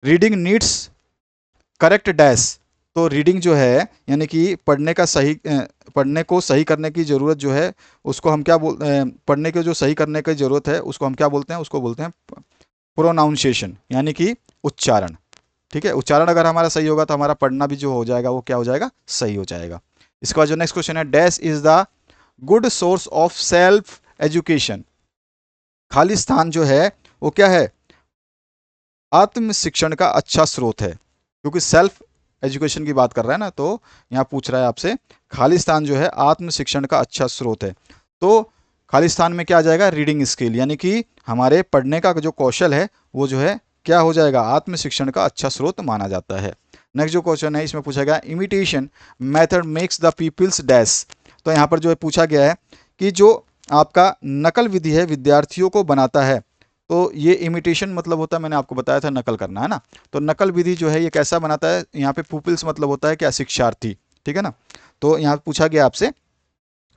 Reading needs correct dash. तो रीडिंग जो है, यानी कि पढ़ने को सही करने की ज़रूरत जो है, उसको हम क्या पढ़ने को जो सही करने की ज़रूरत है उसको हम क्या बोलते हैं? उसको बोलते हैं प्रोनाउंसिएशन, यानी कि उच्चारण, ठीक है। उच्चारण अगर हमारा सही होगा तो हमारा पढ़ना भी जो हो जाएगा वो क्या हो जाएगा? सही हो जाएगा। इसके बाद जो नेक्स्ट क्वेश्चन है, dash is the good source of self education. खाली स्थान जो है वो क्या है? आत्म शिक्षण का अच्छा स्रोत है, क्योंकि सेल्फ एजुकेशन की बात कर रहा है ना। तो यहाँ पूछ रहा है आपसे, खाली स्थान जो है आत्म शिक्षण का अच्छा स्रोत है। तो खाली स्थान में क्या आ जाएगा? रीडिंग स्किल, यानी कि हमारे पढ़ने का जो कौशल है वो जो है क्या हो जाएगा? आत्म शिक्षण का अच्छा स्रोत माना जाता है। नेक्स्ट जो क्वेश्चन है, इसमें पूछा गया imitation method makes the peoples dash. तो यहाँ पर जो है पूछा गया है कि जो आपका नकल विधि है विद्यार्थियों को बनाता है। तो ये इमिटेशन मतलब होता है, मैंने आपको बताया था नकल करना, है ना। तो नकल विधि जो है ये कैसा बनाता है? यहाँ पे पुपिल्स मतलब होता है क्या? शिक्षार्थी, ठीक है ना। तो यहाँ पूछा गया आपसे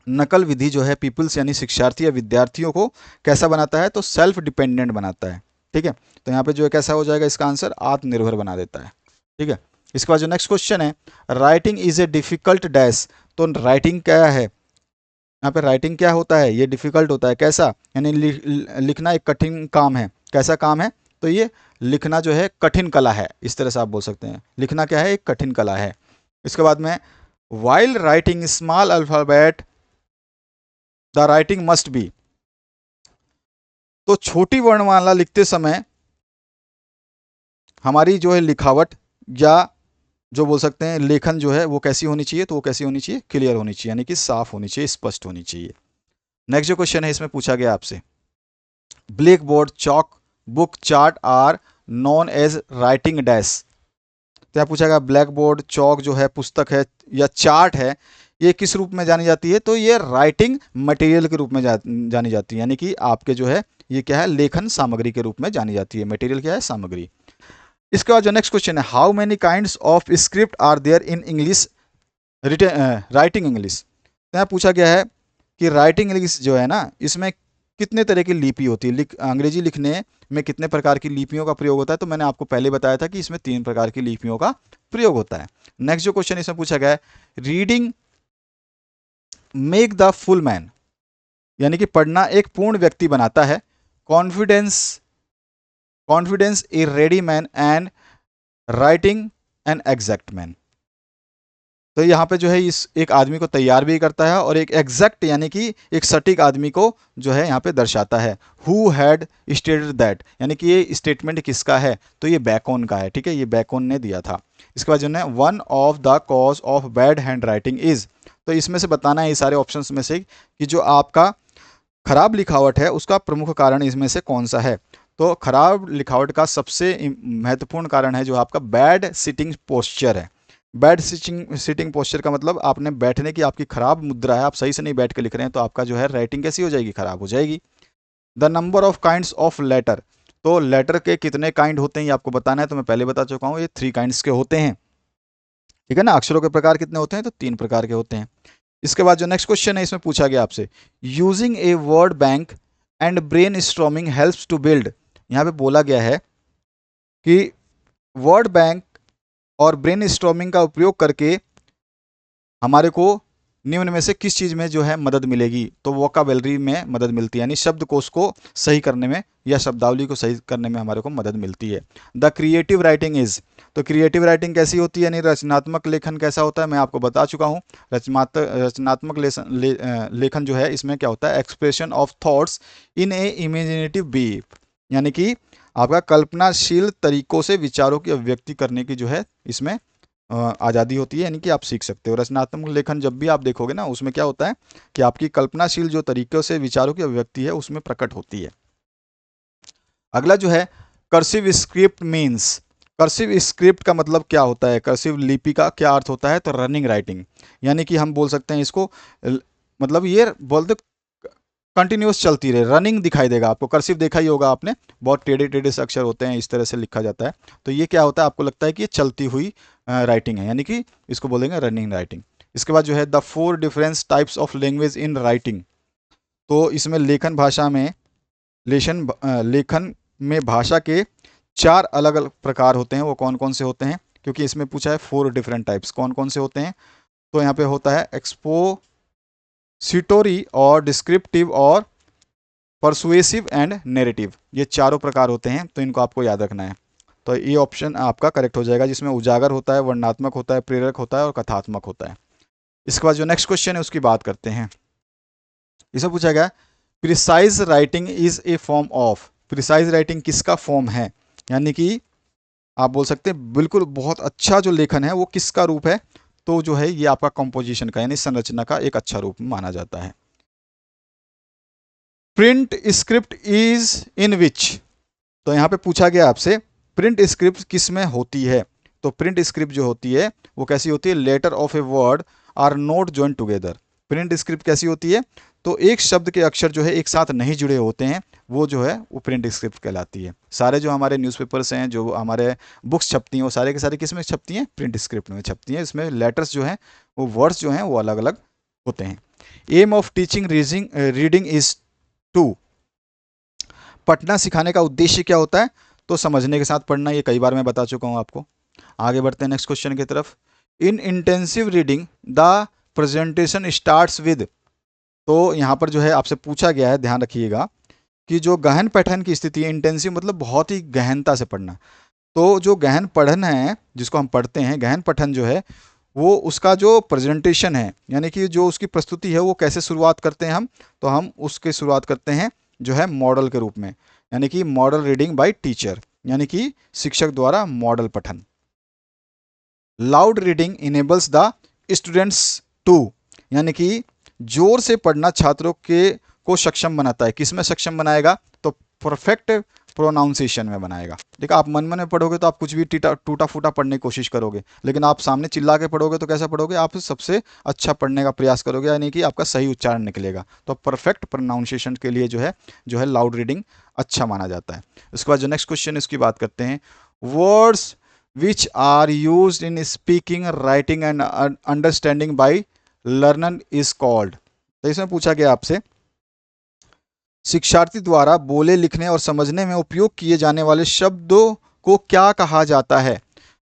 नकल विधि जो है पीपल्स यानी शिक्षार्थी या विद्यार्थियों को कैसा बनाता है? तो सेल्फ डिपेंडेंट बनाता है, ठीक है। तो यहाँ पे जो है कैसा हो जाएगा? इसका आंसर आत्मनिर्भर बना देता है, ठीक है। इसके बाद जो नेक्स्ट क्वेश्चन है, writing is a difficult dash. तो राइटिंग क्या है? यहाँ पे राइटिंग क्या होता है? ये डिफिकल्ट होता है। कैसा? यानी लिखना एक कठिन काम है। कैसा काम है? तो ये लिखना जो है कठिन कला है, इस तरह से आप बोल सकते हैं। लिखना क्या है? एक कठिन कला है। इसके बाद में while writing small alphabet the writing must be. तो छोटी वर्णमाला लिखते समय हमारी जो है लिखावट या जो बोल सकते हैं लेखन जो है वो कैसी होनी चाहिए, तो वो कैसी होनी चाहिए, क्लियर होनी चाहिए, यानी कि साफ होनी चाहिए, स्पष्ट होनी चाहिए। नेक्स्ट जो क्वेश्चन है इसमें पूछा गया आपसे, black board, chalk, book, chart are known as writing dash. तो यहाँ पूछा गया ब्लैक बोर्ड, चौक जो है, पुस्तक है या चार्ट है, ये किस रूप में जानी जाती है, तो ये राइटिंग मटेरियल के रूप में जानी जाती है, यानी कि आपके जो है ये क्या है, लेखन सामग्री के रूप में जानी जाती है। मटेरियल क्या है, सामग्री। इसके बाद जो नेक्स्ट क्वेश्चन है, how many kinds of script are there in English writing English. तो यहाँ पूछा गया है कि राइटिंग इंग्लिश जो है ना, इसमें कितने तरह की लिपि होती है, अंग्रेजी लिखने में कितने प्रकार की लिपियों का प्रयोग होता है, तो मैंने आपको पहले बताया था कि इसमें 3 प्रकार की लिपियों का प्रयोग होता है। नेक्स्ट जो क्वेश्चन इसमें पूछा गया है, reading make the full man, यानी कि पढ़ना एक पूर्ण व्यक्ति बनाता है। Confidence A ready man and writing an exact man. तो यहाँ पे जो है इस एक आदमी को तैयार भी करता है और एक एग्जैक्ट यानी कि एक सटीक आदमी को जो है यहाँ पे दर्शाता है। हु हैड स्टेटेड दैट, यानी कि ये स्टेटमेंट किसका है, तो ये बैकन का है, ठीक है, ये बैकन ने दिया था। इसके बाद जो है one of the cause of bad hand writing is, तो इसमें से बताना है ये सारे ऑप्शंस में से कि जो आपका खराब लिखावट है उसका प्रमुख कारण इसमें से कौन सा है। तो खराब लिखावट का सबसे महत्वपूर्ण कारण है जो आपका बैड सिटिंग पोस्चर है। बैड सिटिंग पोस्चर का मतलब आपने बैठने की आपकी खराब मुद्रा है, आप सही से नहीं बैठ के लिख रहे हैं, तो आपका जो है राइटिंग कैसी हो जाएगी, खराब हो जाएगी। The number of kinds of letter, तो लेटर के कितने काइंड होते हैं ये आपको बताना है, तो मैं पहले बता चुका हूँ, ये 3 काइंड्स के होते हैं, ठीक है ना। अक्षरों के प्रकार कितने होते हैं, तो 3 प्रकार के होते हैं। इसके बाद जो नेक्स्ट क्वेश्चन है इसमें पूछा गया आपसे, using a word bank and brain storming helps to build. यहाँ पे बोला गया है कि वर्ड बैंक और ब्रेन स्टॉर्मिंग का उपयोग करके हमारे को निम्न में से किस चीज़ में जो है मदद मिलेगी, तो वोकाबुलरी में मदद मिलती है, यानी शब्दकोश को सही करने में या शब्दावली को सही करने में हमारे को मदद मिलती है। द क्रिएटिव राइटिंग इज, तो क्रिएटिव राइटिंग कैसी होती है, यानी रचनात्मक लेखन कैसा होता है, मैं आपको बता चुका हूँ। रचनात्मक लेखन जो है इसमें क्या होता है, expression of thoughts in a imaginative way, यानी कि आपका कल्पनाशील तरीकों से विचारों की अभिव्यक्ति करने की जो है इसमें आज़ादी होती है, यानी कि आप सीख सकते हो। रचनात्मक लेखन जब भी आप देखोगे ना, उसमें क्या होता है कि आपकी कल्पनाशील जो तरीकों से विचारों की अभिव्यक्ति है उसमें प्रकट होती है। अगला जो है cursive script means, cursive script का मतलब क्या होता है, कर्सिव लिपि का क्या अर्थ होता है, तो रनिंग राइटिंग, यानी कि हम बोल सकते हैं इसको, मतलब ये बोलते कंटिन्यूस चलती रहे, रनिंग दिखाई देगा आपको। कर्सिव देखा ही होगा आपने, बहुत टेढ़े टेढ़े से अक्षर होते हैं, इस तरह से लिखा जाता है, तो ये क्या होता है, आपको लगता है कि ये चलती हुई राइटिंग है, यानी कि इसको बोलेंगे रनिंग राइटिंग। इसके बाद जो है the 4 different types of language in writing, तो इसमें लेखन भाषा में लेखन में भाषा के 4 अलग अलग प्रकार होते हैं, वो कौन कौन से होते हैं, क्योंकि इसमें पूछा है 4 डिफरेंट टाइप्स, कौन कौन से होते हैं, तो यहाँ पे होता है एक्सपोसिटोरी और डिस्क्रिप्टिव और परसुएसिव एंड नैरेटिव, ये चारों प्रकार होते हैं, तो इनको आपको याद रखना है। तो ये ऑप्शन आपका करेक्ट हो जाएगा, जिसमें उजागर होता है, वर्णनात्मक होता है, प्रेरक होता है और कथात्मक होता है। इसके बाद जो नेक्स्ट क्वेश्चन है उसकी बात करते हैं। इसमें पूछा गया precise writing is a form of, precise writing किसका फॉर्म है, यानी कि आप बोल सकते हैं बिल्कुल बहुत अच्छा जो लेखन है वो किसका रूप है, तो जो है ये आपका कंपोजिशन का यानी संरचना का एक अच्छा रूप माना जाता है। प्रिंट स्क्रिप्ट इज इन विच, तो यहाँ पे पूछा गया आपसे प्रिंट स्क्रिप्ट किस में होती है, तो प्रिंट स्क्रिप्ट जो होती है वो कैसी होती है, letter of a word are not join together. Print script कैसी होती है, तो एक शब्द के अक्षर जो है एक साथ नहीं जुड़े होते हैं, वो जो है वो प्रिंट स्क्रिप्ट कहलाती है। सारे जो हमारे न्यूज़पेपर्स हैं, जो हमारे बुक्स छपती हैं, वो सारे के सारे किस में छपती हैं, प्रिंट स्क्रिप्ट में छपती हैं। इसमें लेटर्स जो हैं वो वर्ड्स जो हैं वो अलग अलग होते हैं। Aim of teaching reading is to, पढ़ना सिखाने का उद्देश्य क्या होता है, तो समझने के साथ पढ़ना, ये कई बार मैं बता चुका हूँ आपको। आगे बढ़ते हैं नेक्स्ट क्वेश्चन की तरफ। In intensive reading the presentation starts with, तो यहाँ पर जो है आपसे पूछा गया है, ध्यान रखिएगा कि जो गहन पठन की स्थिति है, इंटेंसिव मतलब बहुत ही गहनता से पढ़ना, तो जो गहन पठन है जिसको हम पढ़ते हैं, गहन पठन जो है वो उसका जो प्रेजेंटेशन है, यानी कि जो उसकी प्रस्तुति है वो कैसे शुरुआत करते हैं हम, तो हम उसकी शुरुआत करते हैं जो है मॉडल के रूप में, यानी कि मॉडल रीडिंग बाय टीचर, यानी कि शिक्षक द्वारा मॉडल पठन। Loud reading enables the students to, यानी कि जोर से पढ़ना छात्रों के को सक्षम बनाता है। किस में सक्षम बनाएगा? तो परफेक्ट प्रोनाउंसिएशन में बनाएगा। ठीक है, आप मन में पढ़ोगे तो आप कुछ भी टूटा फूटा पढ़ने की कोशिश करोगे, लेकिन आप सामने चिल्ला के पढ़ोगे तो कैसा पढ़ोगे? आप सबसे अच्छा पढ़ने का प्रयास करोगे, यानी कि आपका सही उच्चारण निकलेगा। तो परफेक्ट प्रोनाउंसिएशन के लिए जो है लाउड रीडिंग अच्छा माना जाता है। उसके बाद जो नेक्स्ट क्वेश्चन इसकी बात करते हैं, words which are used in speaking, writing and understanding by learner is called. तो इसमें पूछा गया आपसे, शिक्षार्थी द्वारा बोले, लिखने और समझने में उपयोग किए जाने वाले शब्दों को क्या कहा जाता है?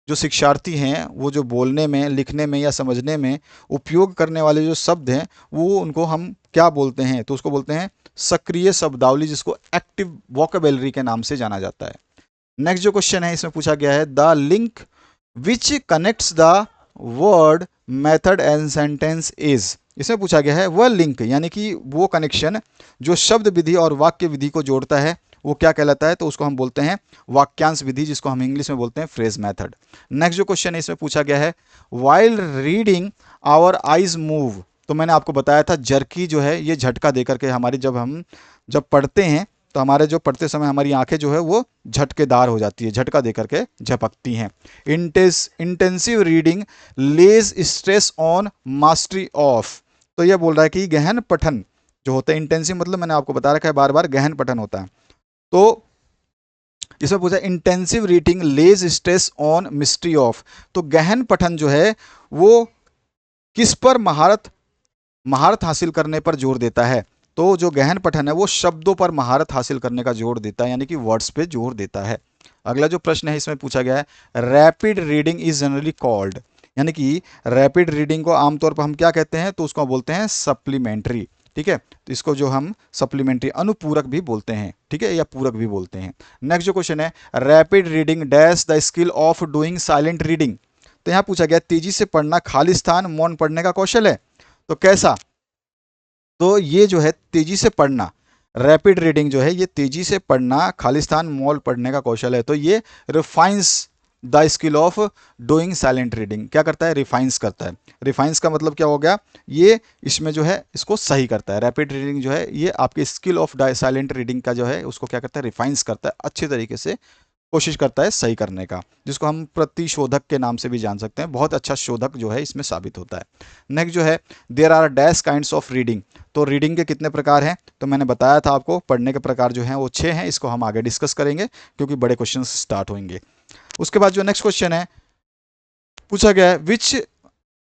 जो शिक्षार्थी हैं वो जो बोलने में, लिखने में या समझने में उपयोग करने वाले जो शब्द हैं वो उनको हम क्या बोलते हैं? तो उसको बोलते हैं सक्रिय शब्दावली, जिसको एक्टिव वोकेबलरी के नाम से जाना जाता है। नेक्स्ट जो क्वेश्चन है इसमें पूछा गया है, the link which connects the word, method and sentence is. इसमें पूछा गया है वह लिंक, यानी कि वो कनेक्शन जो शब्द विधि और वाक्य विधि को जोड़ता है वो क्या कहलाता है? तो उसको हम बोलते हैं वाक्यांश विधि, जिसको हम इंग्लिश में बोलते हैं फ्रेज मेथड। नेक्स्ट जो क्वेश्चन है इसमें पूछा गया है, while reading our eyes move. तो मैंने आपको बताया था जर्की जो है ये झटका देकर के हमारी जब पढ़ते हैं तो हमारे जो पढ़ते समय हमारी आंखें जो है वो झटकेदार हो जाती है, झटका देकर के झपकती हैं। Intensive reading lays stress on mastery of. तो ये बोल रहा है कि गहन पठन जो होता है, इंटेंसिव मतलब मैंने आपको बता रखा है बार बार, गहन पठन होता है। तो इसमें पूछा intensive reading lays stress on mystery of. तो गहन पठन जो है वो किस पर महारत हासिल करने पर जोर देता है? तो जो गहन पठन है वो शब्दों पर महारत हासिल करने का जोर देता है, यानी कि वर्ड्स पे जोर देता है। अगला जो प्रश्न है इसमें पूछा गया है, rapid reading is generally called, यानी कि रैपिड रीडिंग को आमतौर पर हम क्या कहते हैं? तो उसको बोलते हैं सप्लीमेंट्री। ठीक है, तो इसको जो हम सप्लीमेंट्री अनुपूरक भी बोलते हैं, ठीक है, या पूरक भी बोलते हैं। नेक्स्ट जो क्वेश्चन है, rapid reading dash the skill of doing silent reading. तो यहाँ पूछा गया तेजी से पढ़ना खाली स्थान मौन पढ़ने का कौशल है। तो कैसा? तो ये जो है तेजी से पढ़ना, रैपिड रीडिंग जो है ये तेजी से पढ़ना, खालिस्तान मौन पढ़ने का कौशल है। तो ये refines the skill of doing silent reading. क्या करता है? रिफाइंस करता है। रिफाइंस का मतलब क्या हो गया? ये इसमें जो है इसको सही करता है। रैपिड रीडिंग जो है ये आपकी स्किल ऑफ साइलेंट रीडिंग का जो है उसको क्या करता है? रिफाइंस करता है, अच्छे तरीके से कोशिश करता है सही करने का, जिसको हम प्रतिशोधक के नाम से भी जान सकते हैं। बहुत अच्छा शोधक जो है इसमें साबित होता है। नेक्स्ट जो है, there are dash kinds of reading. तो रीडिंग के कितने प्रकार हैं? तो मैंने बताया था आपको, पढ़ने के प्रकार जो हैं वो 6 हैं। इसको हम आगे डिस्कस करेंगे क्योंकि बड़े क्वेश्चन स्टार्ट होंगे। उसके बाद जो नेक्स्ट क्वेश्चन है पूछा गया है, which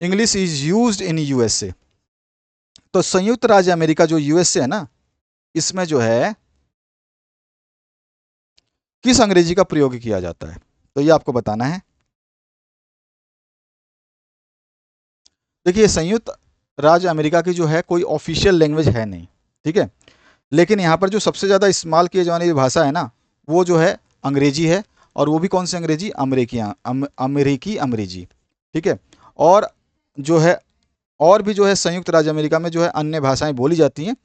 English is used in USA. तो संयुक्त राज्य अमेरिका जो यूएसए है ना, इसमें जो है किस अंग्रेजी का प्रयोग किया जाता है? तो ये आपको बताना है। देखिए संयुक्त राज्य अमेरिका की जो है कोई ऑफिशियल लैंग्वेज है नहीं, ठीक है, लेकिन यहाँ पर जो सबसे ज़्यादा इस्तेमाल किए जाने वाली भाषा है ना वो जो है अंग्रेजी है। और वो भी कौन सी अंग्रेजी? अमेरिकी अंग्रेजी, ठीक है। और जो है और भी जो है संयुक्त राज्य अमेरिका में जो है अन्य भाषाएं बोली जाती हैं,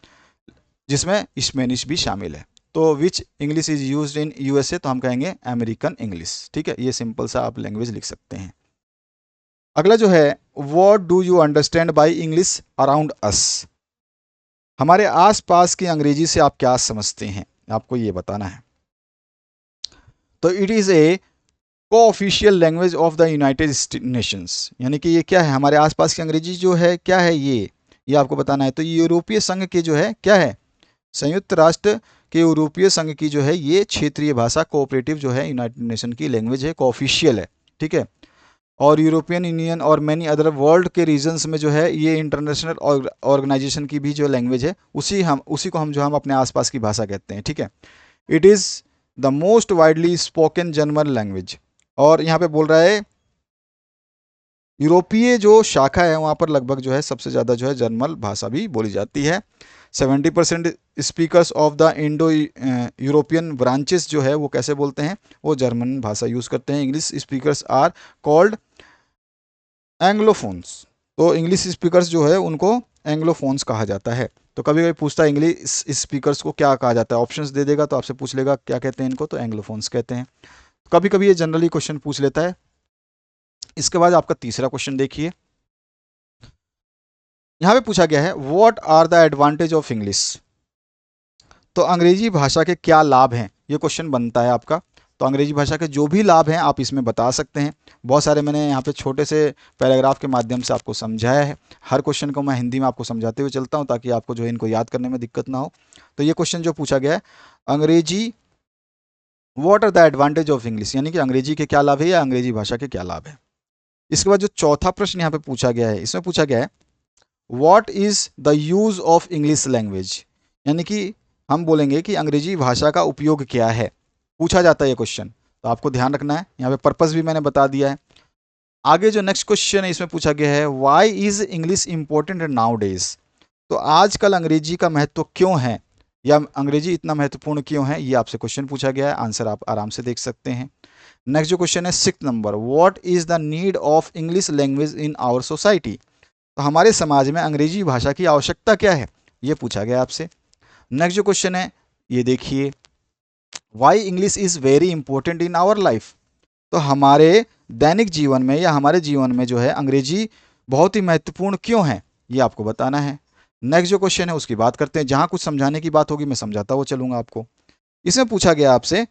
जिसमें स्पेनिश भी शामिल है। तो which English is used in USA, तो हम कहेंगे अमेरिकन इंग्लिश, ठीक है। ये सिंपल सा आप लैंग्वेज लिख सकते हैं। अगला जो है, what do you understand by English around us. हमारे आसपास की अंग्रेजी से आप क्या समझते हैं, आपको ये बताना है। तो it is a co-official language of the United Nations, यानी कि ये क्या है? हमारे आसपास की अंग्रेजी जो है क्या है ये आपको बताना है। तो यूरोपीय संघ के जो है क्या है? संयुक्त राष्ट्र के यूरोपीय संघ की जो है ये क्षेत्रीय भाषा, कोऑपरेटिव जो है यूनाइटेड नेशन की लैंग्वेज है, को-ऑफिशियल है, ठीक है। और यूरोपियन यूनियन और मैनी अदर वर्ल्ड के रीजन्स में जो है ये इंटरनेशनल ऑर्गेनाइजेशन की भी जो लैंग्वेज है उसी को हम अपने आसपास की भाषा कहते हैं, ठीक है। It is the most widely spoken German language. और यहाँ पे बोल रहा है यूरोपीय जो शाखा है वहाँ पर लगभग जो है सबसे ज़्यादा जो है जर्मन भाषा भी बोली जाती है। 70% speakers of the Indo European branches जो है वो कैसे बोलते हैं? वो जर्मन भाषा यूज़ करते हैं। English speakers are called anglophones. तो इंग्लिश स्पीकर्स जो है उनको एंग्लोफोन्स कहा जाता है। तो कभी कभी पूछता है इंग्लिश स्पीकर्स को क्या कहा जाता है, ऑप्शंस दे देगा तो आपसे पूछ लेगा क्या कहते हैं इनको, तो एंग्लोफोन्स कहते हैं। कभी कभी ये जनरली क्वेश्चन पूछ लेता है। इसके बाद आपका तीसरा क्वेश्चन देखिए, यहाँ पे पूछा गया है what are the advantage of English. तो अंग्रेजी भाषा के क्या लाभ हैं, ये क्वेश्चन बनता है आपका। तो अंग्रेजी भाषा के जो भी लाभ हैं आप इसमें बता सकते हैं। बहुत सारे मैंने यहाँ पे छोटे से पैराग्राफ के माध्यम से आपको समझाया है। हर क्वेश्चन को मैं हिंदी में आपको समझाते हुए चलता हूँ ताकि आपको जो है इनको याद करने में दिक्कत ना हो। तो ये क्वेश्चन जो पूछा गया है अंग्रेजी, what are the advantage of English, यानी कि अंग्रेजी के क्या लाभ है या अंग्रेजी भाषा के क्या लाभ है। इसके बाद जो चौथा प्रश्न यहाँ पे पूछा गया है, इसमें पूछा गया है what is the use of English language, यानी कि हम बोलेंगे कि अंग्रेजी भाषा का उपयोग क्या है, पूछा जाता है ये क्वेश्चन। तो आपको ध्यान रखना है, यहाँ पे पर्पस भी मैंने बता दिया है। आगे जो नेक्स्ट क्वेश्चन है इसमें पूछा गया है why is English important now days. तो आजकल अंग्रेजी का महत्व क्यों है या अंग्रेजी इतना महत्वपूर्ण क्यों है, ये आपसे क्वेश्चन पूछा गया है। आंसर आप आराम से देख सकते हैं। नेक्स्ट जो क्वेश्चन है 6 number, what is the need of English language in our society. तो हमारे समाज में अंग्रेजी भाषा की आवश्यकता क्या है, ये पूछा गया आपसे। नेक्स्ट जो क्वेश्चन है ये देखिए, why English is very important in our life. तो हमारे दैनिक जीवन में या हमारे जीवन में जो है अंग्रेजी बहुत ही महत्वपूर्ण क्यों है, ये आपको बताना है। नेक्स्ट जो क्वेश्चन है उसकी बात करते हैं, जहाँ कुछ समझाने की बात होगी मैं समझाता हुआ चलूँगा आपको। इसमें पूछा गया आपसे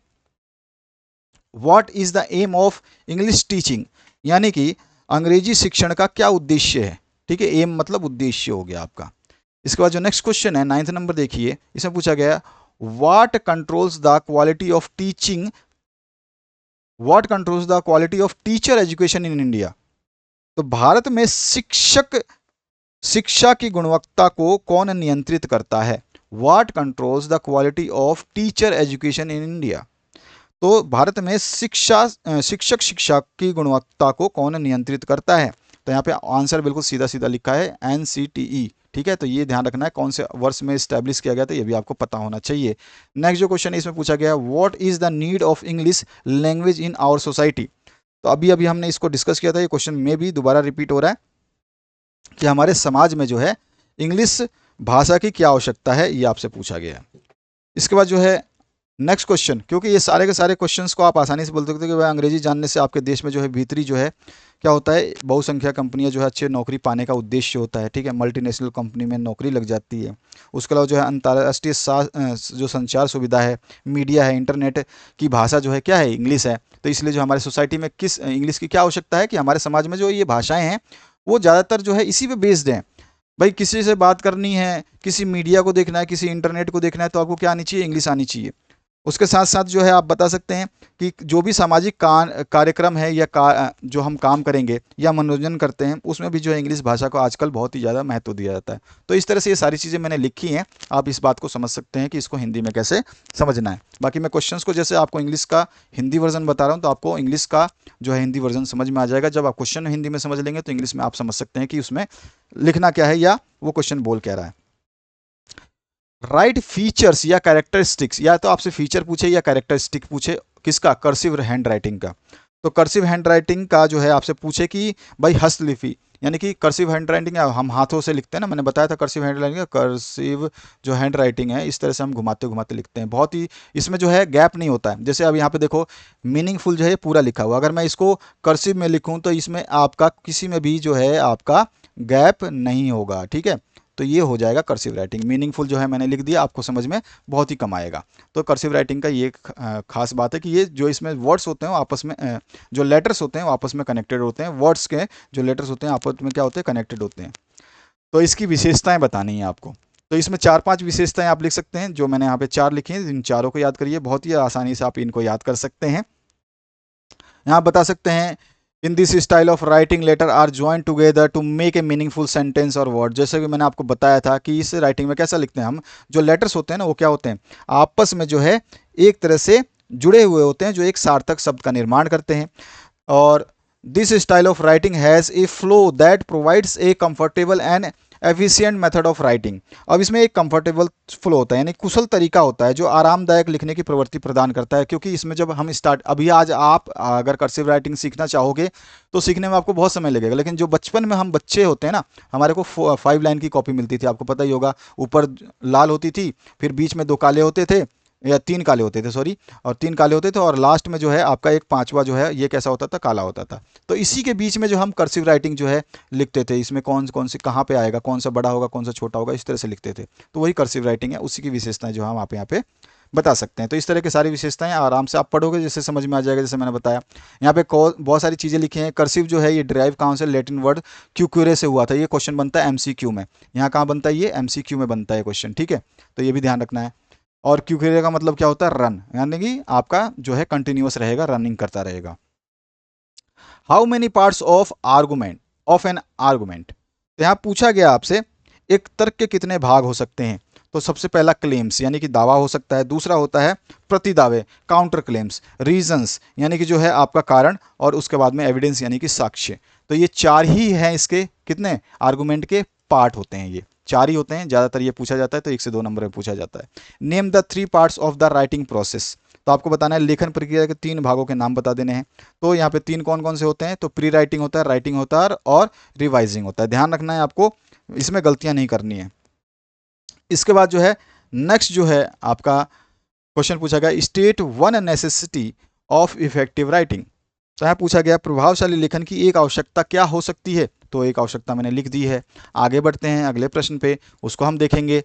what is the aim of English teaching, यानी कि अंग्रेजी शिक्षण का क्या उद्देश्य है। ठीक है, एम मतलब उद्देश्य हो गया आपका। इसके बाद जो नेक्स्ट क्वेश्चन है 9th नंबर देखिए, इसमें पूछा गया what controls the quality of teaching, what controls the quality of teacher education in India. तो भारत में शिक्षा की गुणवत्ता को कौन नियंत्रित करता है, what controls the quality of teacher education in India. तो भारत में शिक्षा की गुणवत्ता को कौन नियंत्रित करता है। तो यहाँ पे आंसर बिल्कुल सीधा सीधा लिखा है NCTE। ठीक है, तो ये ध्यान रखना है कौन से वर्ष में इस्टेब्लिश किया गया था, ये भी आपको पता होना चाहिए। नेक्स्ट जो क्वेश्चन है इसमें पूछा गया what is the need of English language in our society. तो अभी अभी हमने इसको डिस्कस किया था, ये क्वेश्चन में भी दोबारा रिपीट हो रहा है कि हमारे समाज में जो है इंग्लिश भाषा की क्या आवश्यकता है, ये आपसे पूछा गया है। इसके बाद जो है नेक्स्ट क्वेश्चन, क्योंकि ये सारे के सारे क्वेश्चंस को आप आसानी से बोल सकते हो कि भाई अंग्रेजी जानने से आपके देश में जो है भीतरी जो है क्या होता है, बहुसंख्यक कंपनियां जो है अच्छी नौकरी पाने का उद्देश्य होता है। ठीक है, मल्टीनेशनल कंपनी में नौकरी लग जाती है। उसके अलावा जो है अंतर्राष्ट्रीय जो संचार सुविधा है, मीडिया है, इंटरनेट की भाषा जो है क्या है, इंग्लिश है। तो इसलिए जो हमारे सोसाइटी में किस इंग्लिश की क्या आवश्यकता है कि हमारे समाज में जो ये भाषाएँ हैं वो ज़्यादातर जो है इसी पे बेस्ड हैं। भाई किसी से बात करनी है, किसी मीडिया को देखना है, किसी इंटरनेट को देखना है, तो आपको क्या आनी चाहिए, इंग्लिश आनी चाहिए। उसके साथ साथ जो है आप बता सकते हैं कि जो भी सामाजिक कार्यक्रम है या जो हम काम करेंगे या मनोरंजन करते हैं उसमें भी जो है इंग्लिश भाषा को आजकल बहुत ही ज़्यादा महत्व दिया जाता है। तो इस तरह से ये सारी चीज़ें मैंने लिखी हैं, आप इस बात को समझ सकते हैं कि इसको हिंदी में कैसे समझना है। बाकी मैं क्वेश्चंस को जैसे आपको इंग्लिश का हिंदी वर्जन बता रहा हूँ तो आपको इंग्लिश का जो है हिंदी वर्जन समझ में आ जाएगा। जब आप क्वेश्चन हिंदी में समझ लेंगे तो इंग्लिश में आप समझ सकते हैं कि उसमें लिखना क्या है या वो क्वेश्चन बोल क्या रहा है। राइट फीचर्स या कैरेक्टरिस्टिक्स, या तो आपसे फीचर पूछे या कैरेक्टरिस्टिक पूछे, किसका, कर्सिव हैंड राइटिंग का। तो कर्सिव हैंड राइटिंग का जो है आपसे पूछे कि भाई हस्तलिपि, यानी कि कर्सिव हैंड राइटिंग हम हाथों से लिखते हैं ना, मैंने बताया था कर्सिव हैंड राइटिंग, कर्सिव जो हैंड राइटिंग है इस तरह से हम घुमाते घुमाते लिखते हैं, बहुत ही इसमें जो है गैप नहीं होता है। जैसे अब यहाँ पे देखो मीनिंगफुल जो है पूरा लिखा हुआ, अगर मैं इसको कर्सिव में लिखूँ तो इसमें आपका किसी में भी जो है आपका गैप नहीं होगा। ठीक है, तो ये हो जाएगा कर्सिव राइटिंग। मीनिंगफुल जो है मैंने लिख दिया, आपको समझ में बहुत ही कम आएगा। तो कर्सिव राइटिंग का ये खास बात है कि ये जो इसमें वर्ड्स होते हैं वो आपस में जो लेटर्स होते हैं वो आपस में कनेक्टेड होते हैं, वर्ड्स के जो लेटर्स होते हैं आपस में क्या होते हैं, कनेक्टेड होते हैं। तो इसकी विशेषताएं बतानी है आपको। तो इसमें 4-5 विशेषताएं आप लिख सकते हैं, जो मैंने यहाँ पे 4 लिखी हैं, इन चारों को याद करिए, बहुत ही आसानी से आप इनको याद कर सकते हैं। यहाँ बता सकते हैं in this style of writing letter are join together to make a meaningful sentence और वर्ड। जैसे कि मैंने आपको बताया था कि इस राइटिंग में कैसा लिखते हैं हम, जो लेटर्स होते हैं ना वो क्या होते हैं, आपस में जो है एक तरह से जुड़े हुए होते हैं, जो एक सार्थक शब्द का निर्माण करते हैं। और this style of writing has a flow that provides a comfortable and efficient method of writing. अब इसमें एक कंफर्टेबल फ्लो होता है, यानी कुशल तरीका होता है जो आरामदायक लिखने की प्रवृत्ति प्रदान करता है। क्योंकि इसमें जब हम अभी आज आप अगर कर्सिव राइटिंग सीखना चाहोगे तो सीखने में आपको बहुत समय लगेगा, लेकिन जो बचपन में हम बच्चे होते हैं ना, हमारे को 5 लाइन की कॉपी मिलती थी, आपको पता ही होगा, ऊपर लाल होती थी, फिर बीच में 2 काले होते थे, या 3 काले होते थे, सॉरी, और 3 काले होते थे, और लास्ट में जो है आपका एक 5वां जो है ये कैसा होता था, काला होता था। तो इसी के बीच में जो हम कर्सिव राइटिंग जो है लिखते थे, इसमें कौन कौन से कहाँ पे आएगा, कौन सा बड़ा होगा, कौन सा छोटा होगा, इस तरह से लिखते थे। तो वही कर्सिव राइटिंग है, उसी की विशेषताएं जो हम आप यहाँ पे बता सकते हैं। तो इस तरह की सारी विशेषताएं आराम से आप पढ़ोगे जैसे समझ में आ जाएगा, जैसे मैंने बताया। यहाँ पे बहुत सारी चीज़ें लिखी हैं। कर्सिव जो है ये डिराइव कहाँ से, लैटिन वर्ड क्यूक्यूरे से हुआ था। ये क्वेश्चन बनता है एमसीक्यू में। यहाँ कहाँ बनता है, ये एमसीक्यू में बनता है क्वेश्चन, ठीक है। तो ये भी ध्यान रखना है। और क्यूक्यूरे का मतलब क्या होता है, रन, यानी कि आपका जो है कंटिन्यूअस रहेगा, रनिंग करता रहेगा। How many parts of argument of an argument, तो यहाँ पूछा गया आपसे एक तर्क के कितने भाग हो सकते हैं। तो सबसे पहला क्लेम्स, यानी कि दावा हो सकता है। दूसरा होता है प्रतिदावे, काउंटर क्लेम्स। रीजंस, यानी कि जो है आपका कारण, और उसके बाद में एविडेंस, यानी कि साक्ष्य। तो ये 4 ही हैं इसके कितने आर्गुमेंट के पार्ट होते हैं, ये 4 ही होते हैं। ज़्यादातर ये पूछा जाता है तो 1 से 2 नंबर में पूछा जाता है। Name the 3 parts of the writing process, तो आपको बताना है लेखन प्रक्रिया के 3 भागों के नाम बता देने हैं। तो यहाँ पे 3 कौन कौन से होते हैं, तो प्री राइटिंग होता है, राइटिंग होता है, और रिवाइजिंग होता है। ध्यान रखना है आपको, इसमें गलतियां नहीं करनी है। इसके बाद जो है नेक्स्ट जो है आपका क्वेश्चन पूछा गया, state one necessity of effective writing. तो यहाँ पूछा गया प्रभावशाली लेखन की एक आवश्यकता क्या हो सकती है। तो एक आवश्यकता मैंने लिख दी है। आगे बढ़ते हैं अगले प्रश्न पे, उसको हम देखेंगे।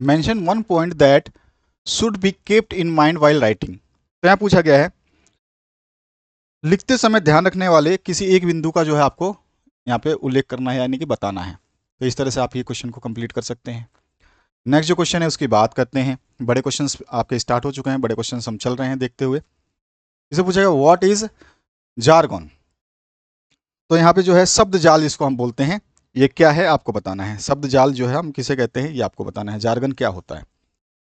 Mention one point that should be kept in mind while writing. तो यहाँ पूछा गया है लिखते समय ध्यान रखने वाले किसी एक बिंदु का जो है आपको यहाँ पे उल्लेख करना है, यानी कि बताना है। तो इस तरह से आप ये क्वेश्चन को कंप्लीट कर सकते हैं। नेक्स्ट जो क्वेश्चन है उसकी बात करते हैं। बड़े क्वेश्चंस आपके स्टार्ट हो चुके हैं, बड़े क्वेश्चंस हम चल रहे हैं देखते हुए। इसे पूछेगा व्हाट इज जार्गन। तो यहाँ पे जो है शब्द जाल जिसको हम बोलते हैं, ये क्या है आपको बताना है। शब्द जाल जो है हम किसे कहते हैं ये आपको बताना है। जार्गन क्या होता है।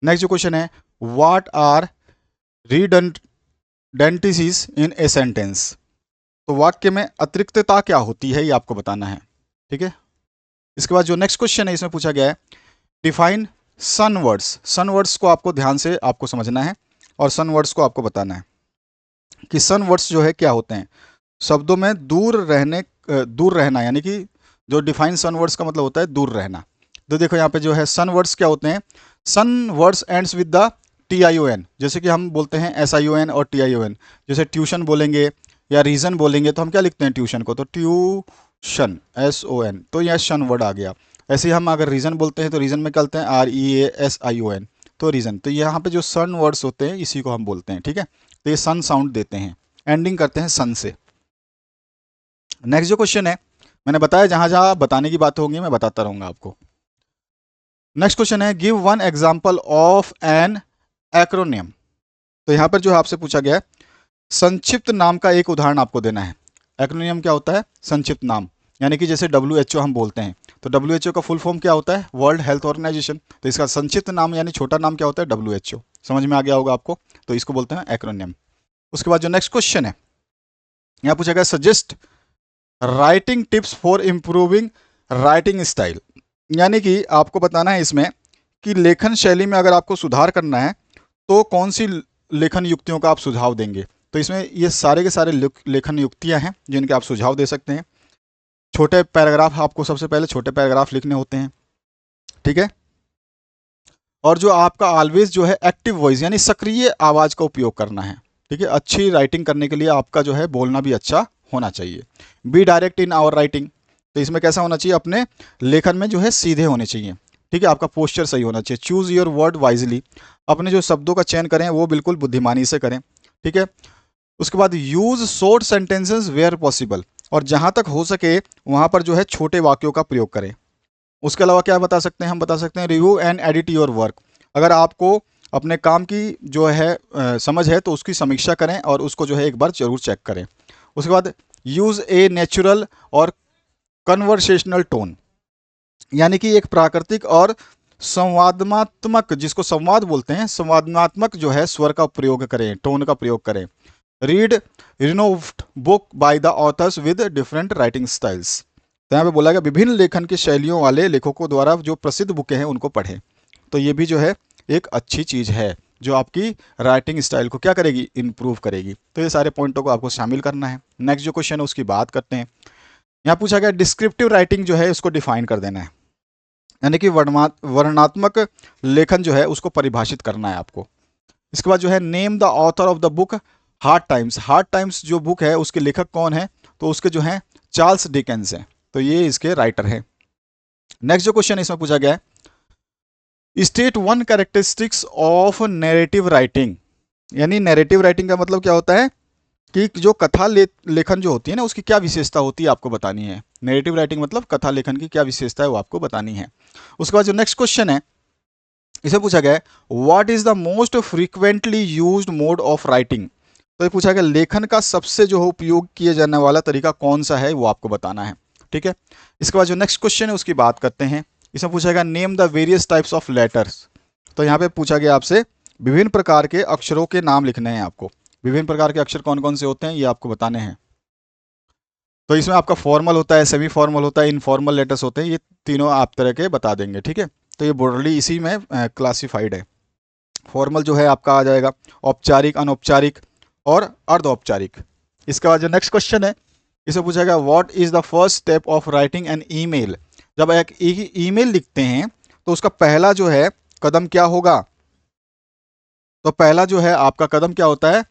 नेक्स्ट जो क्वेश्चन है what are redundancies in a sentence. तो वाक्य में अतिरिक्तता क्या होती है ये आपको बताना है, ठीक है। इसके बाद जो नेक्स्ट क्वेश्चन है इसमें पूछा गया है डिफाइन सन वर्ड्स। सन वर्ड्स को आपको ध्यान से आपको समझना है, और सन वर्ड्स को आपको बताना है कि सन वर्ड्स जो है क्या होते हैं। शब्दों में दूर रहना, यानी कि जो डिफाइन सन वर्ड्स का मतलब होता है दूर रहना। तो देखो यहाँ पे जो है सन वर्ड्स क्या होते हैं। Some words ends with the TION, जैसे कि हम बोलते हैं SION और TION। जैसे ट्यूशन बोलेंगे या रीजन बोलेंगे तो हम क्या लिखते हैं ट्यूशन को, तो ट्यूशन SON, तो यह शन वर्ड आ गया। ऐसे ही हम अगर रीजन बोलते हैं तो रीजन में क्या लिखते हैं REASION, तो रीजन। तो यहाँ पे जो सन वर्ड्स होते हैं इसी को हम बोलते हैं, ठीक है। तो ये सन साउंड देते हैं, एंडिंग करते हैं सन से। नेक्स्ट जो क्वेश्चन है मैंने बताया जहां जहां बताने की बात होंगी मैं बताता रहूंगा आपको। नेक्स्ट क्वेश्चन है give one example of an acronym. तो यहां पर जो है आपसे पूछा गया है संक्षिप्त नाम का एक उदाहरण आपको देना है। एक्रोनियम क्या होता है, संक्षिप्त नाम, यानी कि जैसे WHO हम बोलते हैं तो WHO का फुल फॉर्म क्या होता है, वर्ल्ड हेल्थ ऑर्गेनाइजेशन। तो इसका संक्षिप्त नाम यानी छोटा नाम क्या होता है, WHO। समझ में आ गया होगा आपको, तो इसको बोलते हैं एक्रोनियम। उसके बाद जो नेक्स्ट क्वेश्चन है यहाँ पूछा गया suggest writing tips for improving writing style, यानी कि आपको बताना है इसमें कि लेखन शैली में अगर आपको सुधार करना है तो कौन सी लेखन युक्तियों का आप सुझाव देंगे। तो इसमें ये सारे के सारे लेखन युक्तियां हैं जिनके आप सुझाव दे सकते हैं। छोटे पैराग्राफ, आपको सबसे पहले छोटे पैराग्राफ लिखने होते हैं, ठीक है। और जो आपका ऑलवेज जो है एक्टिव वॉइस यानी सक्रिय आवाज का उपयोग करना है, ठीक है। अच्छी राइटिंग करने के लिए आपका जो है बोलना भी अच्छा होना चाहिए। Be direct in our writing, तो इसमें कैसा होना चाहिए, अपने लेखन में जो है सीधे होने चाहिए, ठीक है। आपका पोस्चर सही होना चाहिए। चूज योर वर्ड वाइजली, अपने जो शब्दों का चयन करें वो बिल्कुल बुद्धिमानी से करें, ठीक है। उसके बाद use short sentences where possible, और जहां तक हो सके वहां पर जो है छोटे वाक्यों का प्रयोग करें। उसके अलावा क्या बता सकते हैं, हम बता सकते हैं review and edit your work. अगर आपको अपने काम की जो है समझ है तो उसकी समीक्षा करें और उसको जो है एक बार जरूर चेक करें। उसके बाद यूज ए नेचुरल और कन्वर्सेशनल टोन, यानी कि एक प्राकृतिक और संवादात्मक, जिसको संवाद बोलते हैं, संवादात्मक जो है स्वर का प्रयोग करें, टोन का प्रयोग करें। Read renowned book by the authors with different writing styles, तो यहाँ पे बोला गया विभिन्न लेखन की शैलियों वाले लेखकों द्वारा जो प्रसिद्ध बुकें हैं उनको पढ़ें। तो ये भी जो है एक अच्छी चीज़ है जो आपकी राइटिंग स्टाइल को क्या करेगी, इम्प्रूव करेगी। तो ये सारे पॉइंटों को आपको शामिल करना है। नेक्स्ट जो क्वेश्चन है उसकी बात करते हैं। यहाँ पूछा गया डिस्क्रिप्टिव राइटिंग जो है उसको डिफाइन कर देना है, यानी कि वर्णनात्मक लेखन जो है उसको परिभाषित करना है आपको। इसके बाद जो है name the author of the book hard times. Hard times जो बुक है उसके लेखक कौन है, तो उसके जो है चार्ल्स डिकेंस हैं, तो ये इसके राइटर हैं। नेक्स्ट जो क्वेश्चन इसमें पूछा गया है state one characteristics of narrative writing. यानी नैरेटिव राइटिंग का मतलब क्या होता है कि जो कथा लेखन जो होती है ना उसकी क्या विशेषता होती है आपको बतानी है। नैरेटिव राइटिंग मतलब कथा लेखन की क्या विशेषता है वो आपको बतानी है। उसके बाद जो नेक्स्ट क्वेश्चन है इसे पूछा गया है what is the most frequently used mode of writing. तो ये पूछा गया लेखन का सबसे जो उपयोग किए जाने वाला तरीका कौन सा है वो आपको बताना है। ठीक है, इसके बाद जो नेक्स्ट क्वेश्चन है उसकी बात करते हैं। इसमें पूछा गया name the various types of letters. तो यहाँ पे पूछा गया आपसे विभिन्न प्रकार के अक्षरों के नाम लिखने हैं आपको। विभिन्न प्रकार के अक्षर कौन कौन से होते हैं ये आपको बताने हैं। तो इसमें आपका फॉर्मल होता है, सेमी फॉर्मल होता है, इनफॉर्मल लेटर्स होते हैं, ये तीनों आप तरह के बता देंगे। ठीक है, तो ये ब्रॉडली इसी में क्लासिफाइड है। फॉर्मल जो है आपका आ जाएगा औपचारिक, अनौपचारिक और अर्ध औपचारिक। इसके बाद जो नेक्स्ट क्वेश्चन है इसे पूछा गया what is the first step of writing an email. जब एक ईमेल लिखते हैं तो उसका पहला जो है कदम क्या होगा। तो पहला जो है आपका कदम क्या होता है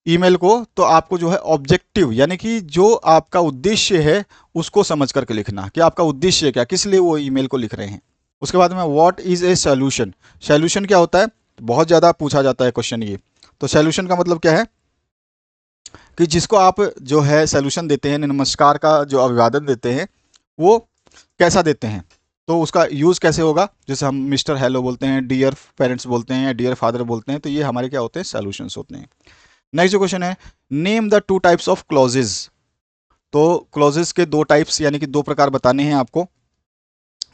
ईमेल को, तो आपको जो है ऑब्जेक्टिव यानी कि जो आपका उद्देश्य है उसको समझ करके लिखना कि आपका उद्देश्य क्या, किस लिए वो ईमेल को लिख रहे हैं। उसके बाद में what is a solution. Solution क्या होता है, बहुत ज़्यादा पूछा जाता है क्वेश्चन ये। तो सॉल्यूशन का मतलब क्या है कि जिसको आप जो है सॉल्यूशन देते हैं, नमस्कार का जो अभिवादन देते हैं वो कैसा देते हैं, तो उसका यूज़ कैसे होगा। जैसे हम मिस्टर हेलो बोलते हैं, डियर पेरेंट्स बोलते हैं या डियर फादर बोलते हैं, तो ये हमारे क्या होते हैं सॉल्यूशंस होते हैं। नेक्स्ट जो क्वेश्चन है name the two types of clauses. तो क्लॉजेज के दो टाइप्स यानी कि दो प्रकार बताने हैं आपको।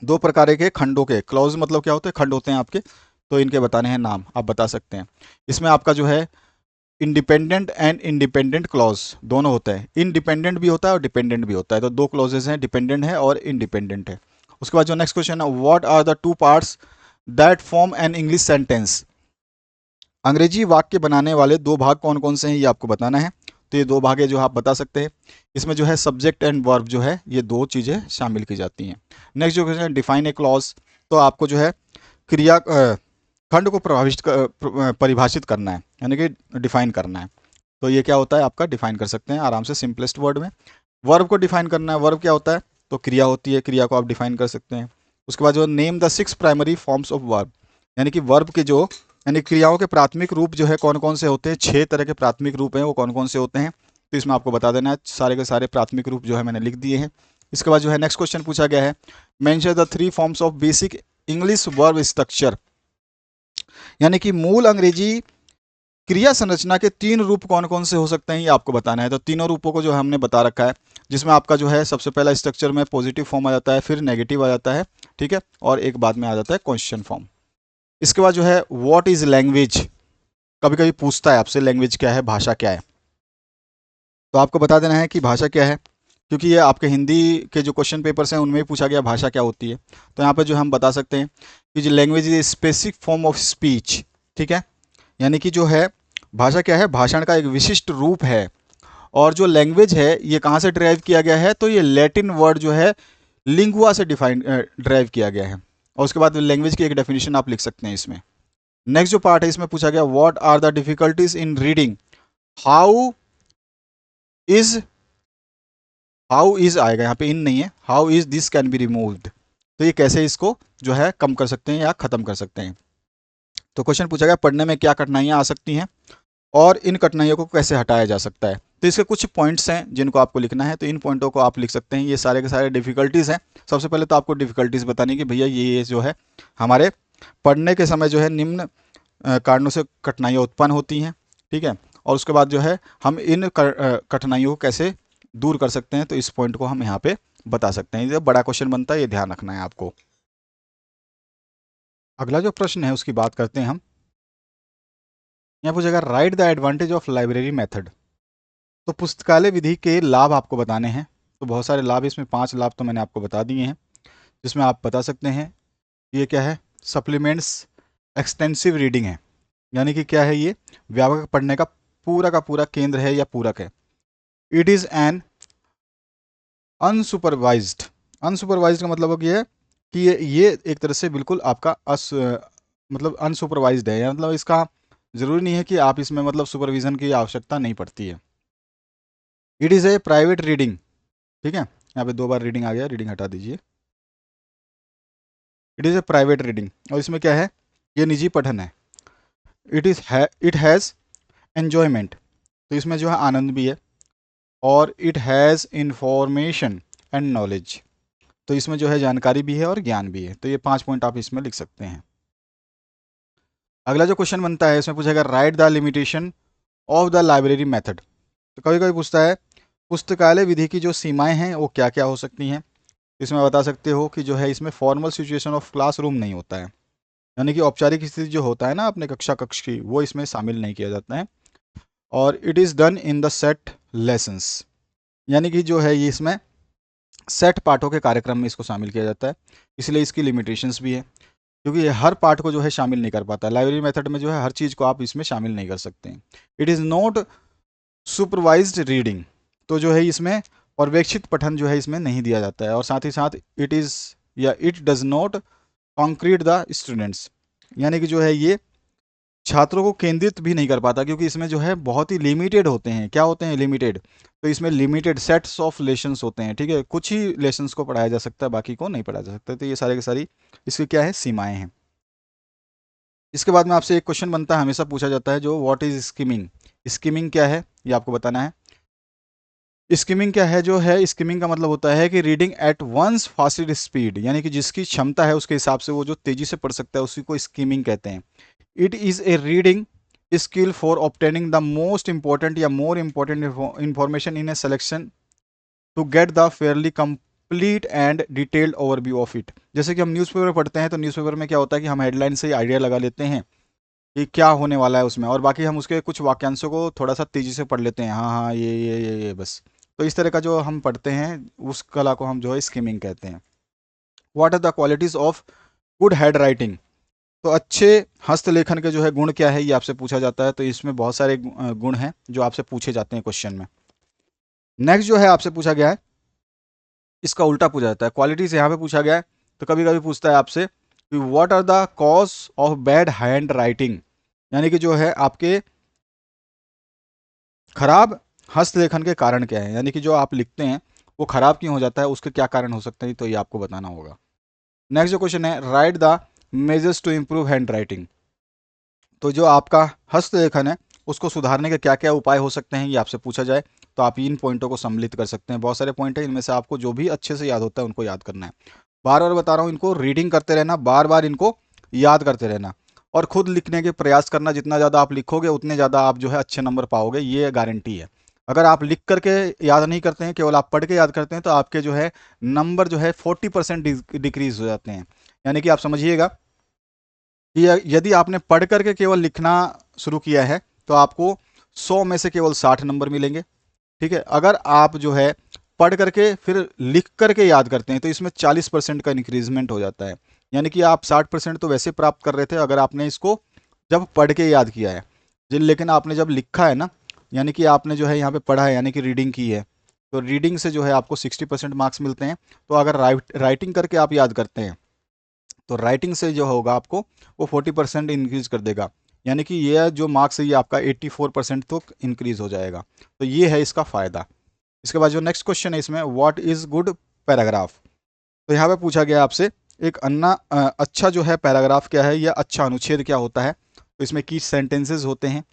दो प्रकार के खंडों के, क्लॉज मतलब क्या होते हैं खंड होते हैं आपके, तो इनके बताने हैं नाम, आप बता सकते हैं। इसमें आपका जो है इंडिपेंडेंट एंड इंडिपेंडेंट क्लॉज दोनों होता है, इंडिपेंडेंट भी होता है और डिपेंडेंट भी होता है। तो दो क्लॉजेज हैं, डिपेंडेंट है और इंडिपेंडेंट है। उसके बाद जो नेक्स्ट क्वेश्चन है what are the two parts that form an English sentence. अंग्रेजी वाक्य बनाने वाले दो भाग कौन कौन से हैं ये आपको बताना है। तो ये दो भाग है जो आप बता सकते हैं। इसमें जो है सब्जेक्ट एंड वर्ब जो है ये दो चीज़ें शामिल की जाती हैं। नेक्स्ट जो क्वेश्चन है डिफाइन ए क्लॉज। तो आपको जो है क्रिया खंड को परिभाषित करना है यानी कि डिफाइन करना है। तो ये क्या होता है आपका डिफाइन कर सकते हैं आराम से सिंपलेस्ट वर्ड में। वर्ब को डिफाइन करना है, वर्ब क्या होता है तो क्रिया होती है, क्रिया को आप डिफाइन कर सकते हैं। उसके बाद जो name the 6 primary forms of verb, यानी कि वर्ब के जो यानी क्रियाओं के प्राथमिक रूप जो है कौन कौन से होते हैं, 6 तरह के प्राथमिक रूप हैं वो कौन कौन से होते हैं। तो इसमें आपको बता देना है, सारे के सारे प्राथमिक रूप जो है मैंने लिख दिए हैं। इसके बाद जो है नेक्स्ट क्वेश्चन पूछा गया है mention the 3 forms of basic English verb structure, यानी कि मूल अंग्रेजी क्रिया संरचना के 3 रूप कौन कौन से हो सकते हैं ये आपको बताना है। तो तीनों रूपों को जो हमने बता रखा है, जिसमें आपका जो है सबसे पहला स्ट्रक्चर में पॉजिटिव फॉर्म आ जाता है, फिर नेगेटिव आ जाता है, ठीक है, और एक बाद में आ जाता है क्वेश्चन फॉर्म। इसके बाद जो है व्हाट इज लैंग्वेज, कभी कभी पूछता है आपसे लैंग्वेज क्या है, भाषा क्या है। तो आपको बता देना है कि भाषा क्या है, क्योंकि ये आपके हिंदी के जो क्वेश्चन पेपर्स हैं उनमें भी पूछा गया भाषा क्या होती है। तो यहाँ पर जो हम बता सकते हैं कि जो language is specific form of speech, ठीक है, यानी कि जो है भाषा क्या है, भाषण का एक विशिष्ट रूप है। और जो लैंग्वेज है ये कहाँ से ड्राइव किया गया है, तो ये लैटिन वर्ड जो है लिंगुआ से ड्राइव किया गया है। और उसके बाद लैंग्वेज की एक डेफिनेशन आप लिख सकते हैं इसमें। नेक्स्ट जो पार्ट है इसमें पूछा गया what are the difficulties in reading, how is, how is आएगा यहाँ पे, इन नहीं है, how is this can be removed. तो ये कैसे इसको जो है कम कर सकते हैं या ख़त्म कर सकते हैं। तो क्वेश्चन पूछा गया पढ़ने में क्या कठिनाइयाँ आ सकती हैं और इन कठिनाइयों को कैसे हटाया जा सकता है। तो इसके कुछ पॉइंट्स हैं जिनको आपको लिखना है, तो इन पॉइंटों को आप लिख सकते हैं। ये सारे के सारे डिफिकल्टीज़ हैं। सबसे पहले तो आपको डिफिकल्टीज़ बतानी कि भैया ये जो है हमारे पढ़ने के समय जो है निम्न कारणों से कठिनाइयाँ उत्पन्न होती हैं, ठीक है, और उसके बाद जो है हम इन कठिनाइयों को कैसे दूर कर सकते हैं, तो इस पॉइंट को हम यहाँ पे बता सकते हैं। ये बड़ा क्वेश्चन बनता है, ये ध्यान रखना है आपको। अगला जो प्रश्न है उसकी बात करते हैं हम। यहाँ पूछेगा right the advantage of library method. तो पुस्तकालय विधि के लाभ आपको बताने हैं। तो बहुत सारे लाभ इसमें, 5 लाभ तो मैंने आपको बता दिए हैं, जिसमें आप बता सकते हैं ये क्या है, सप्लीमेंट्स एक्सटेंसिव रीडिंग है, यानी कि क्या है, ये व्यापक पढ़ने का पूरा केंद्र है या पूरक है। It is an unsupervised, unsupervised का मतलब ये है कि ये एक तरह से बिल्कुल आपका मतलब अनसुपरवाइज्ड है, या मतलब इसका ज़रूरी नहीं है कि आप इसमें मतलब सुपरविज़न की आवश्यकता नहीं पड़ती है। It is A private reading, ठीक है, यहाँ पे 2 बार रीडिंग आ गया, रीडिंग हटा दीजिए। It is A private reading, और इसमें क्या है, ये निजी पठन है। इट हैज़ एन्जॉयमेंट, तो इसमें जो है आनंद भी है, और it has information and knowledge, तो इसमें जो है जानकारी भी है और ज्ञान भी है। तो ये 5 पॉइंट आप इसमें लिख सकते हैं। अगला जो क्वेश्चन बनता है इसमें पूछेगा right the limitation of the library method. तो कभी कभी पूछता है पुस्तकालय विधि की जो सीमाएं हैं वो क्या क्या हो सकती हैं। इसमें बता सकते हो कि जो है इसमें फॉर्मल सिचुएशन ऑफ क्लासरूम नहीं होता है, यानी कि औपचारिक स्थिति जो होता है ना अपने कक्ष की, वो इसमें शामिल नहीं किया जाता है। और it is done in the set lessons, यानी कि जो है ये इसमें सेट पाठों के कार्यक्रम में इसको शामिल किया जाता है, इसलिए इसकी लिमिटेशंस भी है, क्योंकि ये हर पार्ट को जो है शामिल नहीं कर पाता। लाइब्रेरी मेथड में जो है हर चीज़ को आप इसमें शामिल नहीं कर सकते हैं। It is not supervised reading, तो जो है इसमें पर्यवेक्षित पठन जो है इसमें नहीं दिया जाता है। और साथ ही साथ इट इज़ या it does not concrete the students, यानी कि जो है ये छात्रों को केंद्रित भी नहीं कर पाता, क्योंकि इसमें जो है बहुत ही लिमिटेड होते हैं। क्या होते हैं, लिमिटेड, तो इसमें लिमिटेड सेट्स ऑफ लेसन्स होते हैं, ठीक है, कुछ ही लेसन्स को पढ़ाया जा सकता है, बाकी को नहीं पढ़ाया जा सकता। तो ये सारे के सारी इसकी क्या है, सीमाएं हैं। इसके बाद में आपसे एक क्वेश्चन बनता है, हमेशा पूछा जाता है, जो व्हाट इज स्किमिंग। स्किमिंग क्या है ये आपको बताना है। स्किमिंग क्या है, जो है स्किमिंग का मतलब होता है कि reading at once fastest speed, यानी कि जिसकी क्षमता है उसके हिसाब से वो जो तेजी से पढ़ सकता है उसी को स्किमिंग कहते हैं। It is a reading skill for obtaining the most important या more important information in a selection to get the fairly complete and detailed overview of it. जैसे कि हम न्यूज़पेपर पढ़ते हैं तो न्यूज़पेपर में क्या होता है कि हम हेडलाइन से ही आइडिया लगा लेते हैं कि क्या होने वाला है उसमें, और बाकी हम उसके कुछ वाक्यांशों को थोड़ा सा तेज़ी से पढ़ लेते हैं, हाँ हाँ ये बस। तो इस तरह का जो हम पढ़ते हैं उस कला को हम जो है स्किमिंग कहते हैं। What are the qualities of good hand writing, तो अच्छे हस्तलेखन के जो है गुण क्या है ये आपसे पूछा जाता है। तो इसमें बहुत सारे गुण हैं जो आपसे पूछे जाते हैं क्वेश्चन में। नेक्स्ट जो है आपसे पूछा गया है, इसका उल्टा पूछा जाता है, क्वालिटीज यहाँ पे पूछा गया है, तो कभी कभी पूछता है आपसे कि what are the cause of bad hand writing, यानी कि जो है आपके खराब हस्तलेखन के कारण क्या है, यानी कि जो आप लिखते हैं वो खराब क्यों हो जाता है, उसके क्या कारण हो सकते हैं, तो ये आपको बताना होगा। नेक्स्ट जो क्वेश्चन है write the measures to improve hand writing, तो जो आपका हस्तलेखन है उसको सुधारने के क्या क्या उपाय हो सकते हैं ये आपसे पूछा जाए, तो आप इन पॉइंटों को सम्मिलित कर सकते हैं। बहुत सारे पॉइंट हैं, इनमें से आपको जो भी अच्छे से याद होता है उनको याद करना है। बार बार बता रहा हूँ, इनको रीडिंग करते रहना, बार बार इनको याद करते रहना, और खुद लिखने के प्रयास करना। जितना ज़्यादा आप लिखोगे उतने ज़्यादा आप जो है अच्छे नंबर पाओगे, ये गारंटी है। अगर आप लिख करके याद नहीं करते हैं, केवल आप पढ़ के याद करते हैं, तो आपके जो है नंबर जो है 40% डिक्रीज हो जाते हैं। यानी कि आप समझिएगा कि यदि आपने पढ़ करके केवल लिखना शुरू किया है तो आपको 100 में से केवल 60 नंबर मिलेंगे, ठीक है। अगर आप जो है पढ़ करके फिर लिख करके याद करते हैं तो इसमें 40% का इंक्रीजमेंट हो जाता है। यानी कि आप 60% तो वैसे प्राप्त कर रहे थे अगर आपने इसको जब पढ़ के याद किया है, लेकिन आपने जब लिखा है ना, यानी कि आपने जो है यहाँ पे पढ़ा है, यानी कि रीडिंग की है, तो रीडिंग से जो है आपको 60% मार्क्स मिलते हैं। तो अगर राइटिंग करके आप याद करते हैं तो राइटिंग से जो होगा आपको वो 40% इंक्रीज कर देगा, यानी कि ये जो मार्क्स है ये आपका 84% तक इंक्रीज हो जाएगा। तो ये है इसका फ़ायदा। इसके बाद जो नेक्स्ट क्वेश्चन है इसमें व्हाट इज़ गुड पैराग्राफ, तो यहाँ पे पूछा गया आपसे एक अच्छा जो है पैराग्राफ क्या है या अच्छा अनुच्छेद क्या होता है। तो इसमें की सेंटेंसेस होते हैं,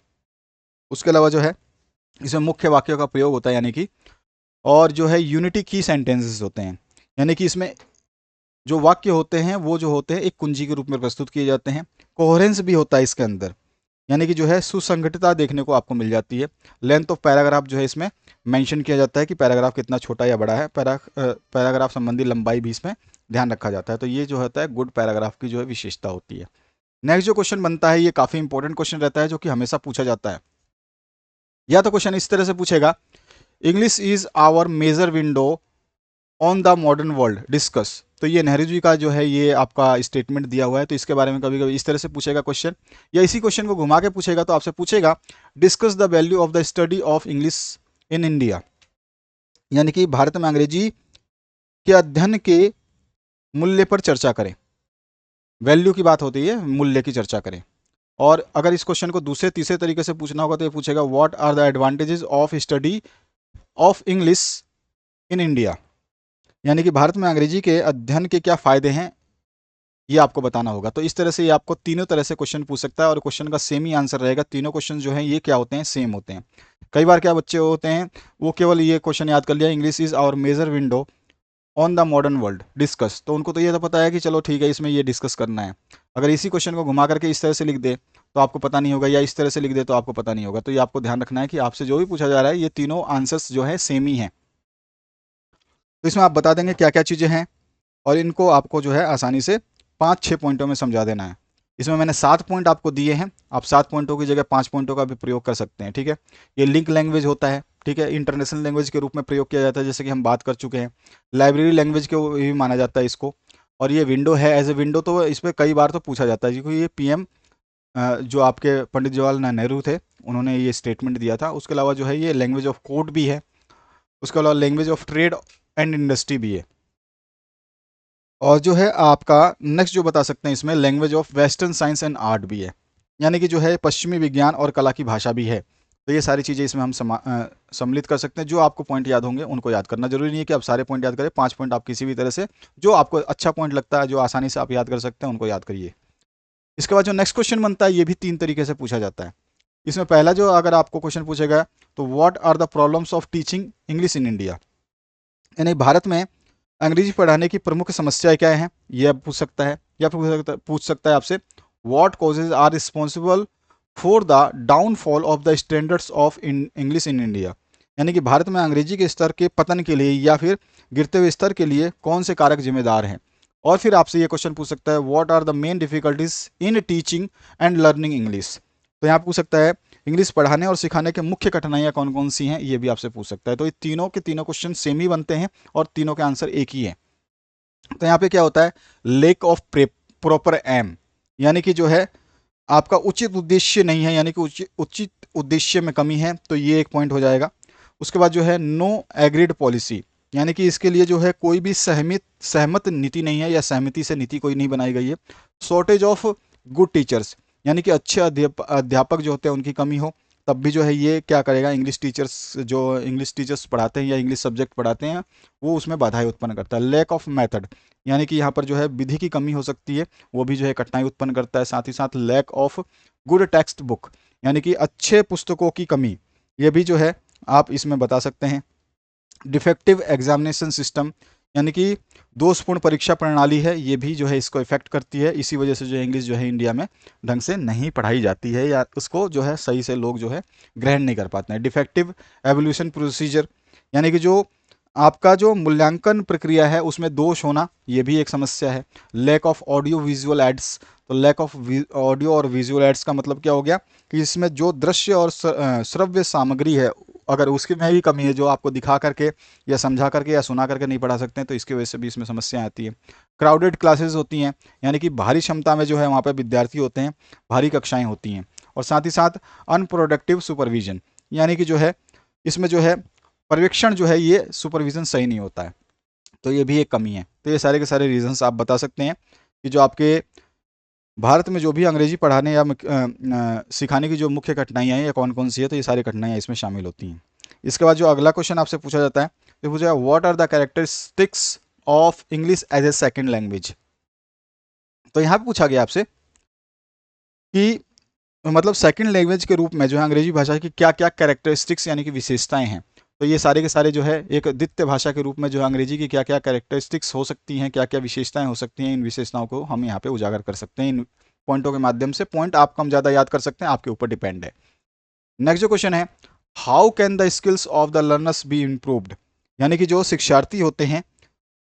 उसके अलावा जो है इसमें मुख्य वाक्यों का प्रयोग होता है, यानी कि, और जो है यूनिटी की सेंटेंसेस होते हैं, यानी कि इसमें जो वाक्य होते हैं वो जो होते हैं एक कुंजी के रूप में प्रस्तुत किए जाते हैं। कोहेरेंस भी होता है इसके अंदर, यानी कि जो है सुसंगठितता देखने को आपको मिल जाती है। लेंथ ऑफ पैराग्राफ जो है इसमें मेंशन किया जाता है कि पैराग्राफ कितना छोटा या बड़ा है, पैराग्राफ संबंधी लंबाई भी इसमें ध्यान रखा जाता है। तो ये जो होता है गुड पैराग्राफ की जो है विशेषता होती है। नेक्स्ट जो क्वेश्चन बनता है ये काफ़ी इंपॉर्टेंट क्वेश्चन रहता है जो कि हमेशा पूछा जाता है। या तो क्वेश्चन इस तरह से पूछेगा English is our major window on the modern world discuss. तो ये नेहरू जी का जो है ये आपका स्टेटमेंट दिया हुआ है, तो इसके बारे में कभी कभी इस तरह से पूछेगा क्वेश्चन, या इसी क्वेश्चन को घुमा के पूछेगा तो आपसे पूछेगा discuss the value of the study of English in India, यानी कि भारत में अंग्रेजी के अध्ययन के मूल्य पर चर्चा करें। वैल्यू की बात होती है, मूल्य की चर्चा करें। और अगर इस क्वेश्चन को दूसरे तीसरे तरीके से पूछना होगा तो ये पूछेगा what are the advantages of study of English in India, यानी कि भारत में अंग्रेजी के अध्ययन के क्या फ़ायदे हैं ये आपको बताना होगा। तो इस तरह से ये आपको तीनों तरह से क्वेश्चन पूछ सकता है और क्वेश्चन का सेम ही आंसर रहेगा। तीनों क्वेश्चन जो हैं ये क्या होते हैं, सेम होते हैं। कई बार क्या बच्चे होते हैं वो केवल ये क्वेश्चन याद कर लिया, English is our major window on the modern world discuss, तो उनको तो ये तो पता है कि चलो ठीक है इसमें ये डिस्कस करना है। अगर इसी क्वेश्चन को घुमा करके इस तरह से लिख दे तो आपको पता नहीं होगा, या इस तरह से लिख दे तो आपको पता नहीं होगा। तो ये आपको ध्यान रखना है कि आपसे जो भी पूछा जा रहा है ये तीनों आंसर्स जो है सेम ही हैं। तो इसमें आप बता देंगे क्या क्या चीज़ें हैं और इनको आपको जो है आसानी से 5-6 पॉइंटों में समझा देना है। इसमें मैंने 7 पॉइंट आपको दिए हैं, आप 7 पॉइंटों की जगह 5 पॉइंटों का भी प्रयोग कर सकते हैं, ठीक है। ये लिंक लैंग्वेज होता है, ठीक है, इंटरनेशनल लैंग्वेज के रूप में प्रयोग किया जाता है, जैसे कि हम बात कर चुके हैं। लाइब्रेरी लैंग्वेज के भी माना जाता है इसको। और ये विंडो है, एज ए विंडो तो इसमें कई बार तो पूछा जाता है, क्योंकि ये पीएम जो आपके पंडित जवाहरलाल नेहरू थे उन्होंने ये स्टेटमेंट दिया था। उसके अलावा जो है ये लैंग्वेज ऑफ कोर्ट भी है, उसके अलावा language of trade and industry भी है। और जो है आपका नेक्स्ट जो बता सकते हैं इसमें language of western science and art भी है, यानी कि जो है पश्चिमी विज्ञान और कला की भाषा भी है। तो ये सारी चीज़ें इसमें हम सम्मिलित कर सकते हैं। जो आपको पॉइंट याद होंगे उनको याद करना जरूरी नहीं है कि आप सारे पॉइंट याद करें। 5 पॉइंट आप किसी भी तरह से जो आपको अच्छा पॉइंट लगता है, जो आसानी से आप याद कर सकते हैं, उनको याद करिए। इसके बाद जो नेक्स्ट क्वेश्चन बनता है ये भी 3 तरीके से पूछा जाता है। इसमें पहला जो अगर आपको क्वेश्चन पूछेगा तो what are the problems of teaching English in India, यानी भारत में अंग्रेजी पढ़ाने की प्रमुख समस्याएं क्या हैं, ये आप पूछ सकता है। या फिर पूछ सकता है आपसे what causes are responsible for the downfall of the standards of English in India, यानी कि भारत में अंग्रेजी के स्तर के पतन के लिए या फिर गिरते हुए स्तर के लिए कौन से कारक जिम्मेदार हैं। और फिर आपसे ये क्वेश्चन पूछ सकता है what are the main difficulties in teaching and learning English, तो यहाँ पूछ सकता है इंग्लिश पढ़ाने और सिखाने के मुख्य कठिनाइयाँ कौन कौन सी हैं, ये भी आपसे पूछ सकता है। तो ये तीनों के तीनों क्वेश्चन सेम ही बनते हैं और तीनों के आंसर एक ही है। तो यहाँ पे क्या होता है लेक ऑफ प्रॉपर एम, यानी कि जो है आपका उचित उद्देश्य नहीं है, यानी कि उचित उद्देश्य में कमी है, तो ये एक पॉइंट हो जाएगा। उसके बाद जो है नो एग्रीड पॉलिसी, यानी कि इसके लिए जो है कोई भी सहमत नीति नहीं है, या सहमति से नीति कोई नहीं बनाई गई है। शॉर्टेज ऑफ गुड टीचर्स, यानी कि अच्छे अध्यापक जो होते हैं उनकी कमी हो, तब भी जो है ये क्या करेगा, इंग्लिश टीचर्स पढ़ाते हैं या इंग्लिश सब्जेक्ट पढ़ाते हैं वो उसमें बाधाएं उत्पन्न करता है। लैक ऑफ मेथड, यानी कि यहाँ पर जो है विधि की कमी हो सकती है, वो भी जो है कठिनाई उत्पन्न करता है। साथ ही साथ lack of good text book, यानी कि अच्छे पुस्तकों की कमी, ये भी जो है आप इसमें बता सकते हैं। डिफेक्टिव एग्जामिनेशन सिस्टम, यानी कि दोषपूर्ण परीक्षा प्रणाली है, ये भी जो है इसको इफेक्ट करती है। इसी वजह से जो है इंग्लिश जो है इंडिया में ढंग से नहीं पढ़ाई जाती है, या उसको जो है सही से लोग जो है ग्रहण नहीं कर पाते हैं। डिफेक्टिव एवोल्यूशन प्रोसीजर, यानी कि जो आपका जो मूल्यांकन प्रक्रिया है उसमें दोष होना, ये भी एक समस्या है। Lack of audio visual aids, तो लैक ऑफ ऑडियो और विजुअल एड्स का मतलब क्या हो गया कि इसमें जो दृश्य और श्रव्य सामग्री है अगर उसकी में भी कमी है, जो आपको दिखा करके या समझा करके या सुना करके नहीं पढ़ा सकते हैं, तो इसकी वजह से भी इसमें समस्या आती है। क्राउडेड क्लासेस होती हैं, यानी कि भारी क्षमता में जो है वहाँ पर विद्यार्थी होते हैं, भारी कक्षाएं होती हैं। और साथ ही साथ अनप्रोडक्टिव सुपरविजन, यानी कि जो है इसमें जो है पर्यवेक्षण जो है ये सुपरविजन सही नहीं होता है, तो ये भी एक कमी है। तो ये सारे के सारे रीजंस आप बता सकते हैं कि जो आपके भारत में जो भी अंग्रेजी पढ़ाने या सिखाने की जो मुख्य कठिनाइयाँ हैं ये कौन कौन सी है, तो ये सारी कठिनाइयाँ इसमें शामिल होती हैं। इसके बाद जो अगला क्वेश्चन आपसे पूछा जाता है तो पूछा what are the characteristics of English as a second language. तो यहाँ पे पूछा गया आपसे कि मतलब सेकंड लैंग्वेज के रूप में जो है अंग्रेजी भाषा की क्या क्या कैरेक्टरिस्टिक्स यानी कि विशेषताएं हैं। तो ये सारे के सारे जो है एक द्वितीय भाषा के रूप में जो है अंग्रेजी की क्या क्या कैरेक्टरिस्टिक्स हो सकती हैं, क्या क्या विशेषताएं हो सकती हैं, इन विशेषताओं को हम यहाँ पे उजागर कर सकते हैं इन पॉइंटों के माध्यम से। पॉइंट आप कम ज़्यादा याद कर सकते हैं, आपके ऊपर डिपेंड है। नेक्स्ट जो क्वेश्चन है how can the skills of the learners be improved, यानी कि जो शिक्षार्थी होते हैं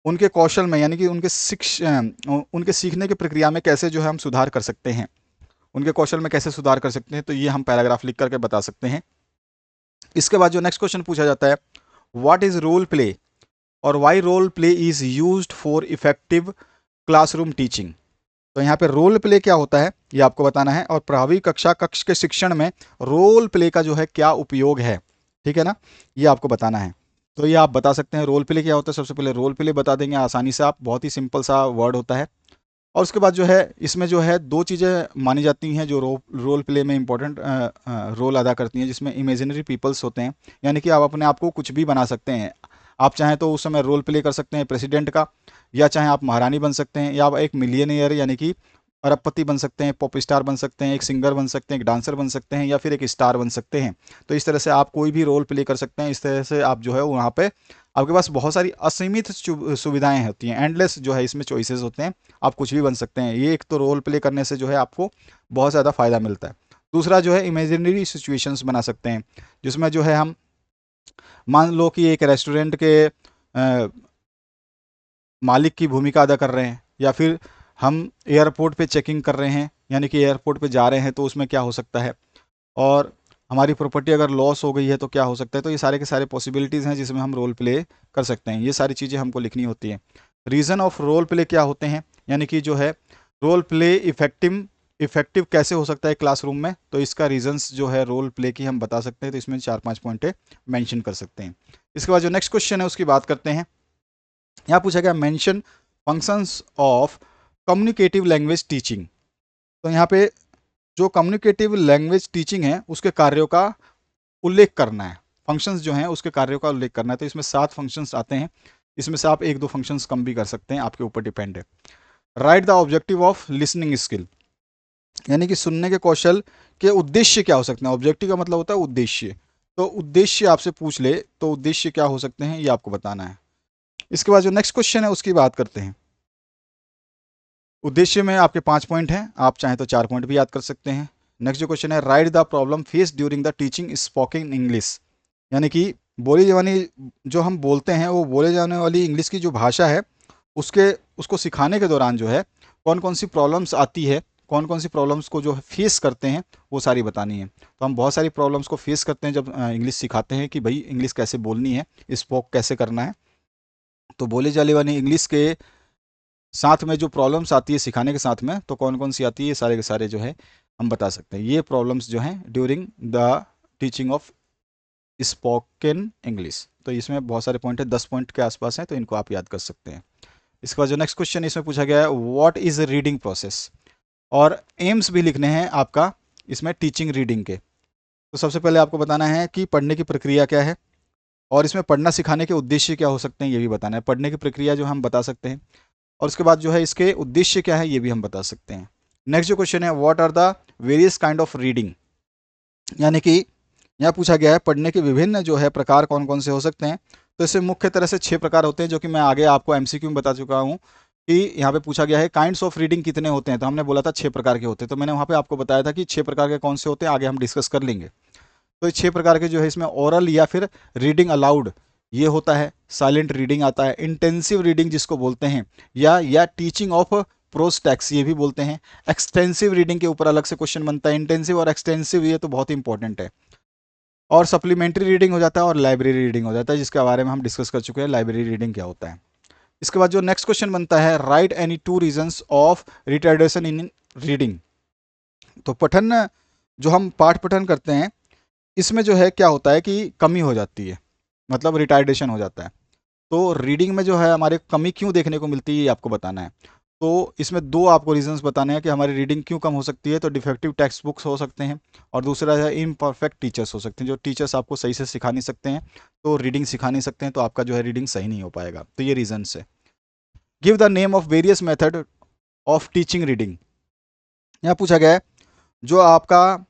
उनके कौशल में यानी कि उनके सीखने की प्रक्रिया में कैसे जो है हम सुधार कर सकते हैं, उनके कौशल में कैसे सुधार कर सकते हैं, तो ये हम पैराग्राफ लिख करके बता सकते हैं। इसके बाद जो नेक्स्ट क्वेश्चन पूछा जाता है व्हाट इज रोल प्ले, और why role play is used for effective classroom teaching. तो यहाँ पे रोल प्ले क्या होता है ये आपको बताना है, और प्रभावी कक्ष के शिक्षण में रोल प्ले का जो है क्या उपयोग है, ठीक है ना, ये आपको बताना है। तो ये आप बता सकते हैं रोल प्ले क्या होता है। सबसे पहले रोल प्ले बता देंगे आसानी से आप, बहुत ही सिंपल सा वर्ड होता है। और उसके बाद जो है इसमें जो है दो चीज़ें मानी जाती हैं जो रोल प्ले में इंपॉर्टेंट रोल अदा करती हैं, जिसमें इमेजिनरी पीपल्स होते हैं, यानी कि आप अपने आप को कुछ भी बना सकते हैं। आप चाहें तो उस समय रोल प्ले कर सकते हैं प्रेसिडेंट का, या चाहे आप महारानी बन सकते हैं, या आप एक मिलियनियर यानी कि अरबपति बन सकते हैं, पॉप स्टार बन सकते हैं, एक सिंगर बन सकते हैं, एक डांसर बन सकते हैं, या फिर एक स्टार बन सकते हैं। तो इस तरह से आप कोई भी रोल प्ले कर सकते हैं। इस तरह से आप जो है वहाँ पे आपके पास बहुत सारी असीमित सुविधाएं होती हैं, एंडलेस जो है इसमें चॉइसेस होते हैं, आप कुछ भी बन सकते हैं। ये एक तो रोल प्ले करने से जो है आपको बहुत ज़्यादा फ़ायदा मिलता है। दूसरा जो है इमेजिनरी सिचुएशंस बना सकते हैं, जिसमें जो है हम मान लो कि एक रेस्टोरेंट के मालिक की भूमिका अदा कर रहे हैं, या फिर हम एयरपोर्ट पे चेकिंग कर रहे हैं, यानी कि एयरपोर्ट पे जा रहे हैं, तो उसमें क्या हो सकता है, और हमारी प्रॉपर्टी अगर लॉस हो गई है तो क्या हो सकता है। तो ये सारे के सारे पॉसिबिलिटीज़ हैं जिसमें हम रोल प्ले कर सकते हैं। ये सारी चीज़ें हमको लिखनी होती हैं। रीज़न ऑफ रोल प्ले क्या होते हैं, यानी कि जो है रोल प्ले इफेक्टिव कैसे हो सकता है क्लासरूम में, तो इसका रीजंस जो है रोल प्ले की हम बता सकते हैं। तो इसमें 4-5 पॉइंट मेंशन कर सकते हैं। इसके बाद जो नेक्स्ट क्वेश्चन है उसकी बात करते हैं। यहाँ पूछा गया mention functions of communicative language teaching. तो यहाँ पे जो कम्युनिकेटिव लैंग्वेज टीचिंग है उसके कार्यों का उल्लेख करना है, फंक्शंस जो हैं उसके कार्यों का उल्लेख करना है। तो इसमें 7 फंक्शंस आते हैं, इसमें से आप 1-2 फंक्शंस कम भी कर सकते हैं, आपके ऊपर डिपेंड है। Write the objective of listening skill, यानी कि सुनने के कौशल के उद्देश्य क्या हो सकते हैं। ऑब्जेक्टिव का मतलब होता है उद्देश्य, तो उद्देश्य आपसे पूछ ले तो उद्देश्य क्या हो सकते हैं ये आपको बताना है। इसके बाद जो नेक्स्ट क्वेश्चन है उसकी बात करते हैं। उद्देश्य में आपके 5 पॉइंट हैं, आप चाहें तो 4 पॉइंट भी याद कर सकते हैं। नेक्स्ट जो क्वेश्चन है write the problem face during the teaching spoken English, यानी कि बोली जाने जो हम बोलते हैं वो बोले जाने वाली इंग्लिश की जो भाषा है उसको सिखाने के दौरान जो है कौन कौन सी प्रॉब्लम्स आती है, कौन कौन सी प्रॉब्लम्स को जो फेस करते हैं वो सारी बतानी है। तो हम बहुत सारी प्रॉब्लम्स को फेस करते हैं जब इंग्लिश सिखाते हैं कि भाई इंग्लिश कैसे बोलनी है, स्पोक कैसे करना है। तो बोले जाने वाली इंग्लिश के साथ में जो प्रॉब्लम्स आती है सिखाने के साथ में, तो कौन कौन सी आती है सारे के सारे जो है हम बता सकते हैं। ये प्रॉब्लम्स जो हैं during the teaching of spoken English. तो इसमें बहुत सारे पॉइंट है, 10 पॉइंट के आसपास हैं, तो इनको आप याद कर सकते हैं। इसके बाद जो नेक्स्ट क्वेश्चन इसमें पूछा गया है व्हाट इज रीडिंग प्रोसेस, और एम्स भी लिखने हैं आपका इसमें टीचिंग रीडिंग के। तो सबसे पहले आपको बताना है कि पढ़ने की प्रक्रिया क्या है, और इसमें पढ़ना सिखाने के उद्देश्य क्या हो सकते हैं ये भी बताना है। पढ़ने की प्रक्रिया जो हम बता सकते हैं, और उसके बाद जो है इसके उद्देश्य क्या है ये भी हम बता सकते हैं। नेक्स्ट जो क्वेश्चन है what are the various kind of reading, यानी कि यहाँ पूछा गया है पढ़ने के विभिन्न जो है प्रकार कौन कौन से हो सकते हैं। तो इससे मुख्य तरह से 6 प्रकार होते हैं, जो कि मैं आगे आपको एमसीक्यू में बता चुका हूँ कि यहाँ पे पूछा गया है काइंड्स ऑफ रीडिंग कितने होते हैं। तो हमने बोला था 6 प्रकार के होते हैं, तो मैंने वहाँ पे आपको बताया था कि 6 प्रकार के कौन से होते हैं, आगे हम डिस्कस कर लेंगे। तो ये 6 प्रकार के जो है इसमें ओरल या फिर रीडिंग अलाउड ये होता है, साइलेंट रीडिंग आता है, इंटेंसिव रीडिंग जिसको बोलते हैं, या टीचिंग ऑफ प्रोज टेक्स्ट ये भी बोलते हैं। एक्सटेंसिव रीडिंग के ऊपर अलग से क्वेश्चन बनता है, इंटेंसिव और एक्सटेंसिव ये तो बहुत इंपॉर्टेंट है। और सप्लीमेंट्री रीडिंग हो जाता है और लाइब्रेरी रीडिंग हो जाता है, जिसके बारे में हम डिस्कस कर चुके हैं लाइब्रेरी रीडिंग क्या होता है। इसके बाद जो नेक्स्ट क्वेश्चन बनता है right any 2 reasons of retardation in reading. तो पठन जो हम पाठ पठन करते हैं इसमें जो है क्या होता है कि कमी हो जाती है, मतलब रिटार्डेशन हो जाता है। तो रीडिंग में जो है हमारे कमी क्यों देखने को मिलती है ये आपको बताना है। तो इसमें 2 आपको रीजंस बताने हैं कि हमारी रीडिंग क्यों कम हो सकती है। तो डिफेक्टिव टेक्स्ट बुक्स हो सकते हैं, और दूसरा है इम्परफेक्ट टीचर्स हो सकते हैं, जो टीचर्स आपको सही से सिखा नहीं सकते हैं, तो रीडिंग सिखा नहीं सकते हैं, तो आपका जो है रीडिंग सही नहीं हो पाएगा। तो ये रीजंस है। Give the name of various method of teaching reading, यहाँ पूछा गया है जो आपका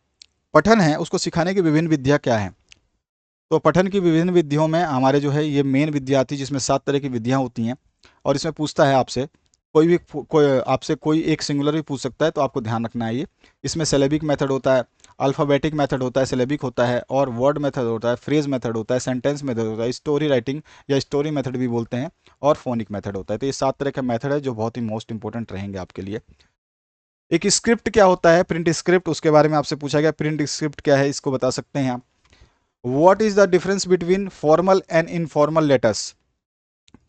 पठन है उसको सिखाने की विभिन्न विधियाँ क्या हैं। तो पठन की विभिन्न विधियों में हमारे जो है ये मेन विद्या आती है, जिसमें 7 तरह की विधियाँ होती हैं। और इसमें पूछता है आपसे कोई एक सिंगुलर भी पूछ सकता है, तो आपको ध्यान रखना है ये। इसमें सिलेबिक मेथड होता है, अल्फ़ाबेटिक मेथड होता है, सिलेबिक होता है, और वर्ड मेथड होता है, फ्रेज मेथड होता है, सेंटेंस मेथड होता है, स्टोरी राइटिंग या स्टोरी मेथड भी बोलते हैं, और फोनिक मेथड होता है। तो ये 7 तरह का मेथड है जो बहुत ही मोस्ट इंपॉर्टेंट रहेंगे आपके लिए। एक स्क्रिप्ट क्या होता है, प्रिंट स्क्रिप्ट, उसके बारे में आपसे पूछा गया। प्रिंट स्क्रिप्ट क्या है इसको बता सकते हैं आप। What is the difference between formal and informal letters,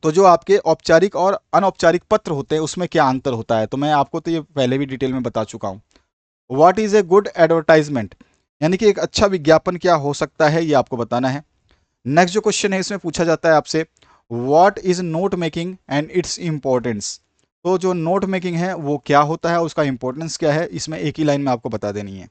तो जो आपके औपचारिक और अनौपचारिक पत्र होते हैं उसमें क्या अंतर होता है, तो मैं आपको तो ये पहले भी डिटेल में बता चुका हूँ। What is a good advertisement, यानी कि एक अच्छा विज्ञापन क्या हो सकता है, ये आपको बताना है। नेक्स्ट जो क्वेश्चन है इसमें पूछा जाता है आपसे, what is note making and its importance. तो जो नोट मेकिंग है वो क्या होता है, उसका इंपॉर्टेंस क्या है, इसमें एक ही लाइन में आपको बता देनी है।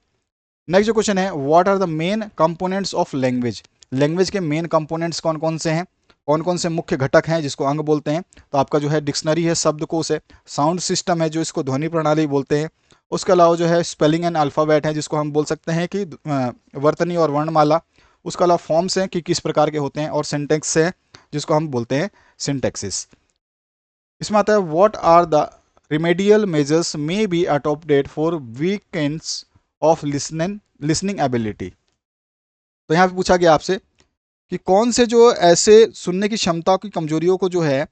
नेक्स्ट जो क्वेश्चन है, what are the main components of language. Language के मेन कंपोनेंट्स कौन कौन से हैं, कौन कौन से मुख्य घटक हैं जिसको अंग बोलते हैं। तो आपका जो है डिक्शनरी है, शब्दकोश है, साउंड सिस्टम है जो इसको ध्वनि प्रणाली बोलते हैं। उसके अलावा जो है स्पेलिंग एंड अल्फ़ाबेट है जिसको हम बोल सकते हैं कि वर्तनी और वर्णमाला। उसके अलावा फॉर्म्स हैं कि किस प्रकार के होते हैं, और सिंटेक्स है जिसको हम बोलते हैं सिंटेक्सिस। इसमें आता है what are the remedial measures may be adopted for weekends of listening ability. तो यहाँ पे पूछा गया आपसे कि कौन से जो ऐसे सुनने की क्षमता की कमजोरियों को जो है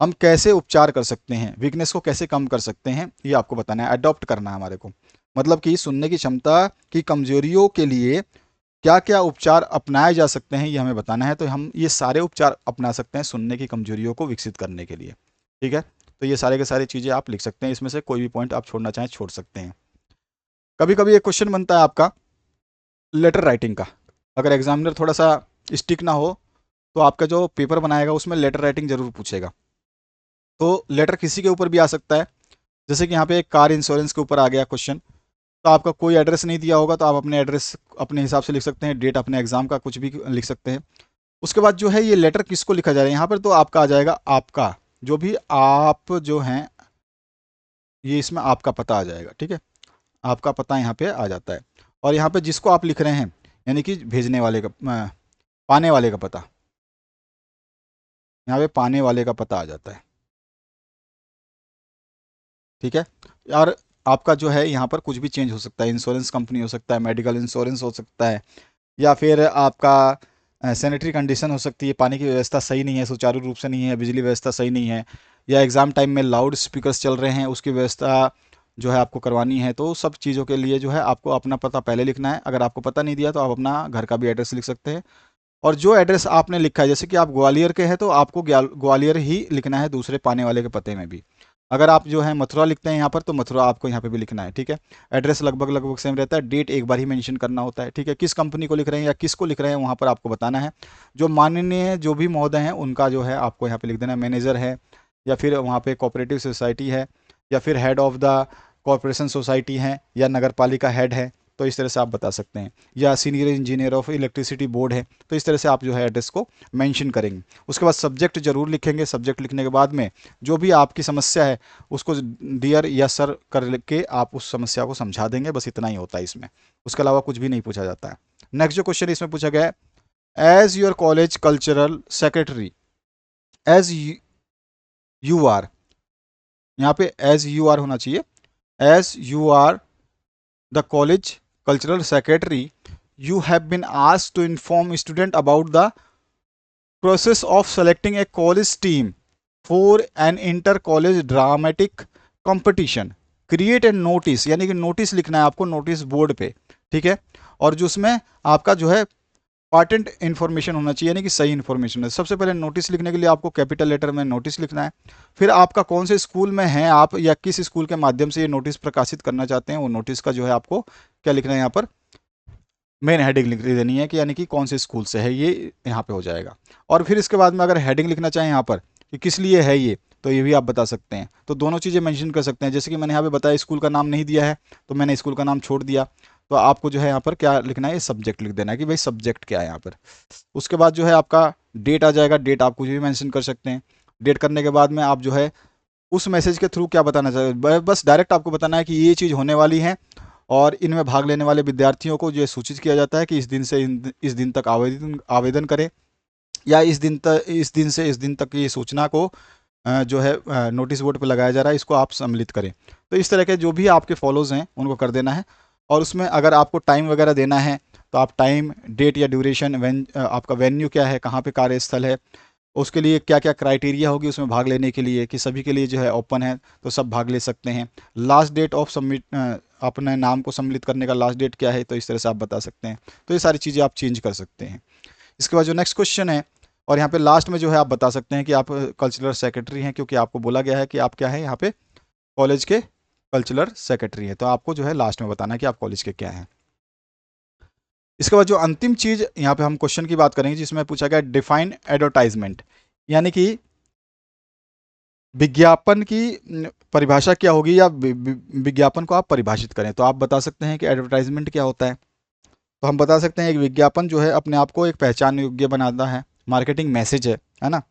हम कैसे उपचार कर सकते हैं, वीकनेस को कैसे कम कर सकते हैं, ये आपको बताना है, अडॉप्ट करना है हमारे को। मतलब कि सुनने की क्षमता की कमजोरियों के लिए क्या क्या उपचार अपनाए जा सकते हैं, ये हमें बताना है। तो हम ये सारे उपचार अपना सकते हैं सुनने की कमजोरियों को विकसित करने के लिए। ठीक है, तो ये सारे के सारी चीज़ें आप लिख सकते हैं, इसमें से कोई भी पॉइंट आप छोड़ना चाहें छोड़ सकते हैं। कभी कभी एक क्वेश्चन बनता है आपका लेटर राइटिंग का। अगर एग्जामिनर थोड़ा सा स्टिक ना हो तो आपका जो पेपर बनाएगा उसमें लेटर राइटिंग जरूर पूछेगा। तो लेटर किसी के ऊपर भी आ सकता है, जैसे कि यहाँ पे कार इंश्योरेंस के ऊपर आ गया क्वेश्चन। तो आपका कोई एड्रेस नहीं दिया होगा तो आप अपने एड्रेस अपने हिसाब से लिख सकते हैं, डेट अपने एग्जाम का कुछ भी लिख सकते हैं। उसके बाद जो है ये लेटर किसको लिखा जा रहा है यहाँ पर, तो आपका आ जाएगा आपका, जो भी आप जो हैं ये इसमें आपका पता आ जाएगा। ठीक है, आपका पता यहाँ पे आ जाता है। और यहाँ पे जिसको आप लिख रहे हैं यानी कि भेजने वाले का पाने वाले का पता, यहाँ पे पाने वाले का पता आ जाता है। ठीक है, और आपका जो है यहाँ पर कुछ भी चेंज हो सकता है, इंश्योरेंस कंपनी हो सकता है, मेडिकल इंश्योरेंस हो सकता है, या फिर आपका सैनिटरी कंडीशन हो सकती है, पानी की व्यवस्था सही नहीं है, सुचारू रूप से नहीं है, बिजली व्यवस्था सही नहीं है, या एग्ज़ाम टाइम में लाउड स्पीकर्स चल रहे हैं उसकी व्यवस्था जो है आपको करवानी है। तो सब चीज़ों के लिए जो है आपको अपना पता पहले लिखना है। अगर आपको पता नहीं दिया तो आप अपना घर का भी एड्रेस लिख सकते हैं। और जो एड्रेस आपने लिखा है, जैसे कि आप ग्वालियर के हैं तो आपको ग्वालियर ही लिखना है दूसरे पाने वाले के पते में भी। अगर आप जो है मथुरा लिखते हैं यहाँ पर तो मथुरा आपको यहाँ पे भी लिखना है। ठीक है, एड्रेस लगभग लगभग सेम रहता है, डेट एक बार ही मेंशन करना होता है। ठीक है, किस कंपनी को लिख रहे हैं या किसको लिख रहे हैं वहाँ पर आपको बताना है। जो माननीय जो भी महोदय हैं उनका जो है आपको यहाँ पे लिख देना है, मैनेजर है या फिर वहाँ पे कोऑपरेटिव सोसाइटी है या फिर head of the corporation society है या नगर पालिका हेड है, तो इस तरह से आप बता सकते हैं, या senior engineer of electricity board है। तो इस तरह से आप जो है एड्रेस को मेंशन करेंगे। उसके बाद सब्जेक्ट जरूर लिखेंगे, सब्जेक्ट लिखने के बाद में जो भी आपकी समस्या है उसको डियर या सर करके आप उस समस्या को समझा देंगे, बस इतना ही होता है इसमें, उसके अलावा कुछ भी नहीं पूछा जाता है। नेक्स्ट जो क्वेश्चन इसमें पूछा गया है, as your college cultural secretary, as you are, यहाँ पे एज यू आर होना चाहिए, as you are the college cultural secretary, you have been asked to inform student about the process of selecting a college team for an inter college dramatic competition, create a notice, यानी कि notice लिखना है आपको notice board पे। ठीक है, और जो उसमें आपका जो है पार्टेंट इन्फॉर्मेशन होना चाहिए, यानी कि सही इन्फॉर्मेशन है। सबसे पहले नोटिस लिखने के लिए आपको कैपिटल लेटर में नोटिस लिखना है, फिर आपका कौन से स्कूल में हैं आप या किस स्कूल के माध्यम से ये नोटिस प्रकाशित करना चाहते हैं, वो नोटिस का जो है आपको क्या लिखना है यहाँ पर, मेन हेडिंग लिख देनी है कि यानी कि कौन से स्कूल से है, ये यहाँ पे हो जाएगा। और फिर इसके बाद में अगर हेडिंग लिखना चाहें यहाँ पर कि किस लिए है ये, तो ये भी आप बता सकते हैं। तो दोनों चीज़ें मेंशन कर सकते हैं, जैसे कि मैंने यहाँ पे बताया स्कूल का नाम नहीं दिया है तो मैंने स्कूल का नाम छोड़ दिया, तो आपको जो है यहाँ पर क्या लिखना है, सब्जेक्ट लिख देना है कि भाई सब्जेक्ट क्या है यहाँ पर। उसके बाद जो है आपका डेट आ जाएगा, डेट आप कुछ भी मेंशन कर सकते हैं। डेट करने के बाद में आप जो है उस मैसेज के थ्रू क्या बताना चाहिए, बस डायरेक्ट आपको बताना है कि ये चीज़ होने वाली है और इनमें भाग लेने वाले विद्यार्थियों को ये सूचित किया जाता है कि इस दिन से इस दिन तक आवेदन करें, या इस दिन से इस दिन तक की सूचना को जो है नोटिस बोर्ड पर लगाया जा रहा है, इसको आप सम्मिलित करें। तो इस तरह के जो भी आपके फॉलोज हैं उनको कर देना है। और उसमें अगर आपको टाइम वगैरह देना है तो आप टाइम, डेट या ड्यूरेशन, आपका वेन्यू क्या है, कहाँ पे कार्यस्थल है, उसके लिए क्या क्या क्राइटेरिया होगी उसमें भाग लेने के लिए, कि सभी के लिए जो है ओपन है तो सब भाग ले सकते हैं। लास्ट डेट ऑफ सबमिट, अपने नाम को सम्मिलित करने का लास्ट डेट क्या है, तो इस तरह से आप बता सकते हैं। तो ये सारी चीज़ें आप चेंज कर सकते हैं। इसके बाद जो नेक्स्ट क्वेश्चन है, और यहाँ पे लास्ट में जो है आप बता सकते हैं कि आप कल्चरल सेक्रेटरी हैं, क्योंकि आपको बोला गया है कि आप क्या है यहाँ पे कॉलेज के कल्चरल सेक्रेटरी है। तो आपको जो है लास्ट में बताना है कि आप कॉलेज के क्या हैं। इसके बाद जो अंतिम चीज यहाँ पे हम क्वेश्चन की बात करेंगे जिसमें पूछा गया डिफाइन एडवर्टाइजमेंट, यानी कि विज्ञापन की परिभाषा क्या होगी, या विज्ञापन को आप परिभाषित करें। तो आप बता सकते हैं कि एडवर्टाइजमेंट क्या होता है। तो हम बता सकते हैं एक विज्ञापन जो है अपने आप को एक पहचान योग्य बनाता है, मार्केटिंग मैसेज है ना।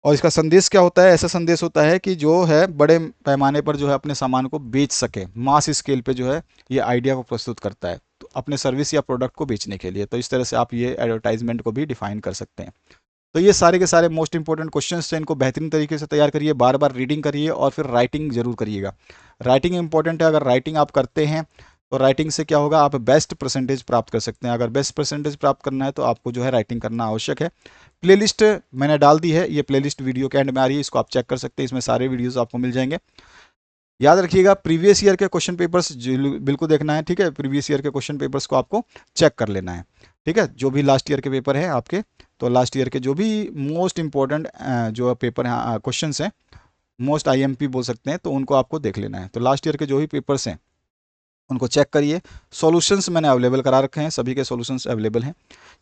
और इसका संदेश क्या होता है, ऐसा संदेश होता है कि जो है बड़े पैमाने पर जो है अपने सामान को बेच सके, मास स्केल पे जो है ये आइडिया को प्रस्तुत करता है तो अपने सर्विस या प्रोडक्ट को बेचने के लिए। तो इस तरह से आप ये एडवर्टाइजमेंट को भी डिफाइन कर सकते हैं। तो ये सारे के सारे मोस्ट इंपॉर्टेंट क्वेश्चंस हैं, इनको बेहतरीन तरीके से तैयार करिए, बार बार रीडिंग करिए और फिर राइटिंग जरूर करिएगा। राइटिंग इंपॉर्टेंट है, अगर राइटिंग आप करते हैं तो राइटिंग से क्या होगा, आप बेस्ट परसेंटेज प्राप्त कर सकते हैं। अगर बेस्ट परसेंटेज प्राप्त करना है तो आपको जो है राइटिंग करना आवश्यक है। प्लेलिस्ट मैंने डाल दी है, ये प्लेलिस्ट वीडियो के एंड में आ रही है, इसको आप चेक कर सकते हैं, इसमें सारे वीडियोस आपको मिल जाएंगे। याद रखिएगा प्रीवियस ईयर के क्वेश्चन पेपर्स बिल्कुल देखना है, ठीक है। प्रीवियस ईयर के क्वेश्चन पेपर्स को आपको चेक कर लेना है, ठीक है। जो भी लास्ट ईयर के पेपर हैं आपके, तो लास्ट ईयर के जो भी मोस्ट इंपॉर्टेंट जो पेपर हैं, क्वेश्चन हैं, मोस्ट आईएमपी बोल सकते हैं, तो उनको आपको देख लेना है। तो लास्ट ईयर के जो भी पेपर्स हैं उनको चेक करिए। सॉल्यूशंस मैंने अवेलेबल करा रखे हैं, सभी के सॉल्यूशंस अवेलेबल हैं।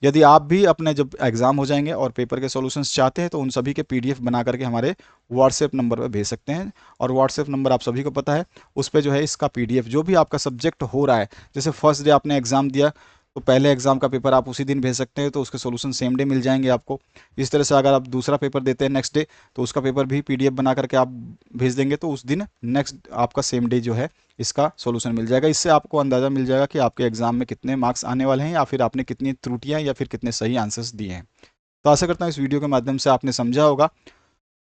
यदि आप भी अपने जब एग्ज़ाम हो जाएंगे और पेपर के सॉल्यूशंस चाहते हैं तो उन सभी के पीडीएफ बना करके हमारे व्हाट्सएप नंबर पर भेज सकते हैं। और व्हाट्सएप नंबर आप सभी को पता है, उस पर जो है इसका पीडीएफ जो भी आपका सब्जेक्ट हो रहा है, जैसे फर्स्ट डे आपने एग्ज़ाम दिया तो पहले एग्जाम का पेपर आप उसी दिन भेज सकते हैं, तो उसके सॉल्यूशन सेम डे मिल जाएंगे आपको। इस तरह से अगर आप दूसरा पेपर देते हैं नेक्स्ट डे, तो उसका पेपर भी पीडीएफ बना करके आप भेज देंगे, तो उस दिन नेक्स्ट आपका सेम डे जो है इसका सॉल्यूशन मिल जाएगा। इससे आपको अंदाज़ा मिल जाएगा कि आपके एग्जाम में कितने मार्क्स आने वाले हैं, या फिर आपने कितनी त्रुटियां या फिर कितने सही आंसर्स दिए हैं। तो आशा करता हूँ इस वीडियो के माध्यम से आपने समझा होगा,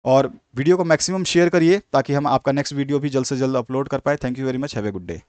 और वीडियो को मैक्सिमम शेयर करिए ताकि हम आपका नेक्स्ट वीडियो भी जल्द से जल्द अपलोड कर पाए। Thank you very much, have a good day.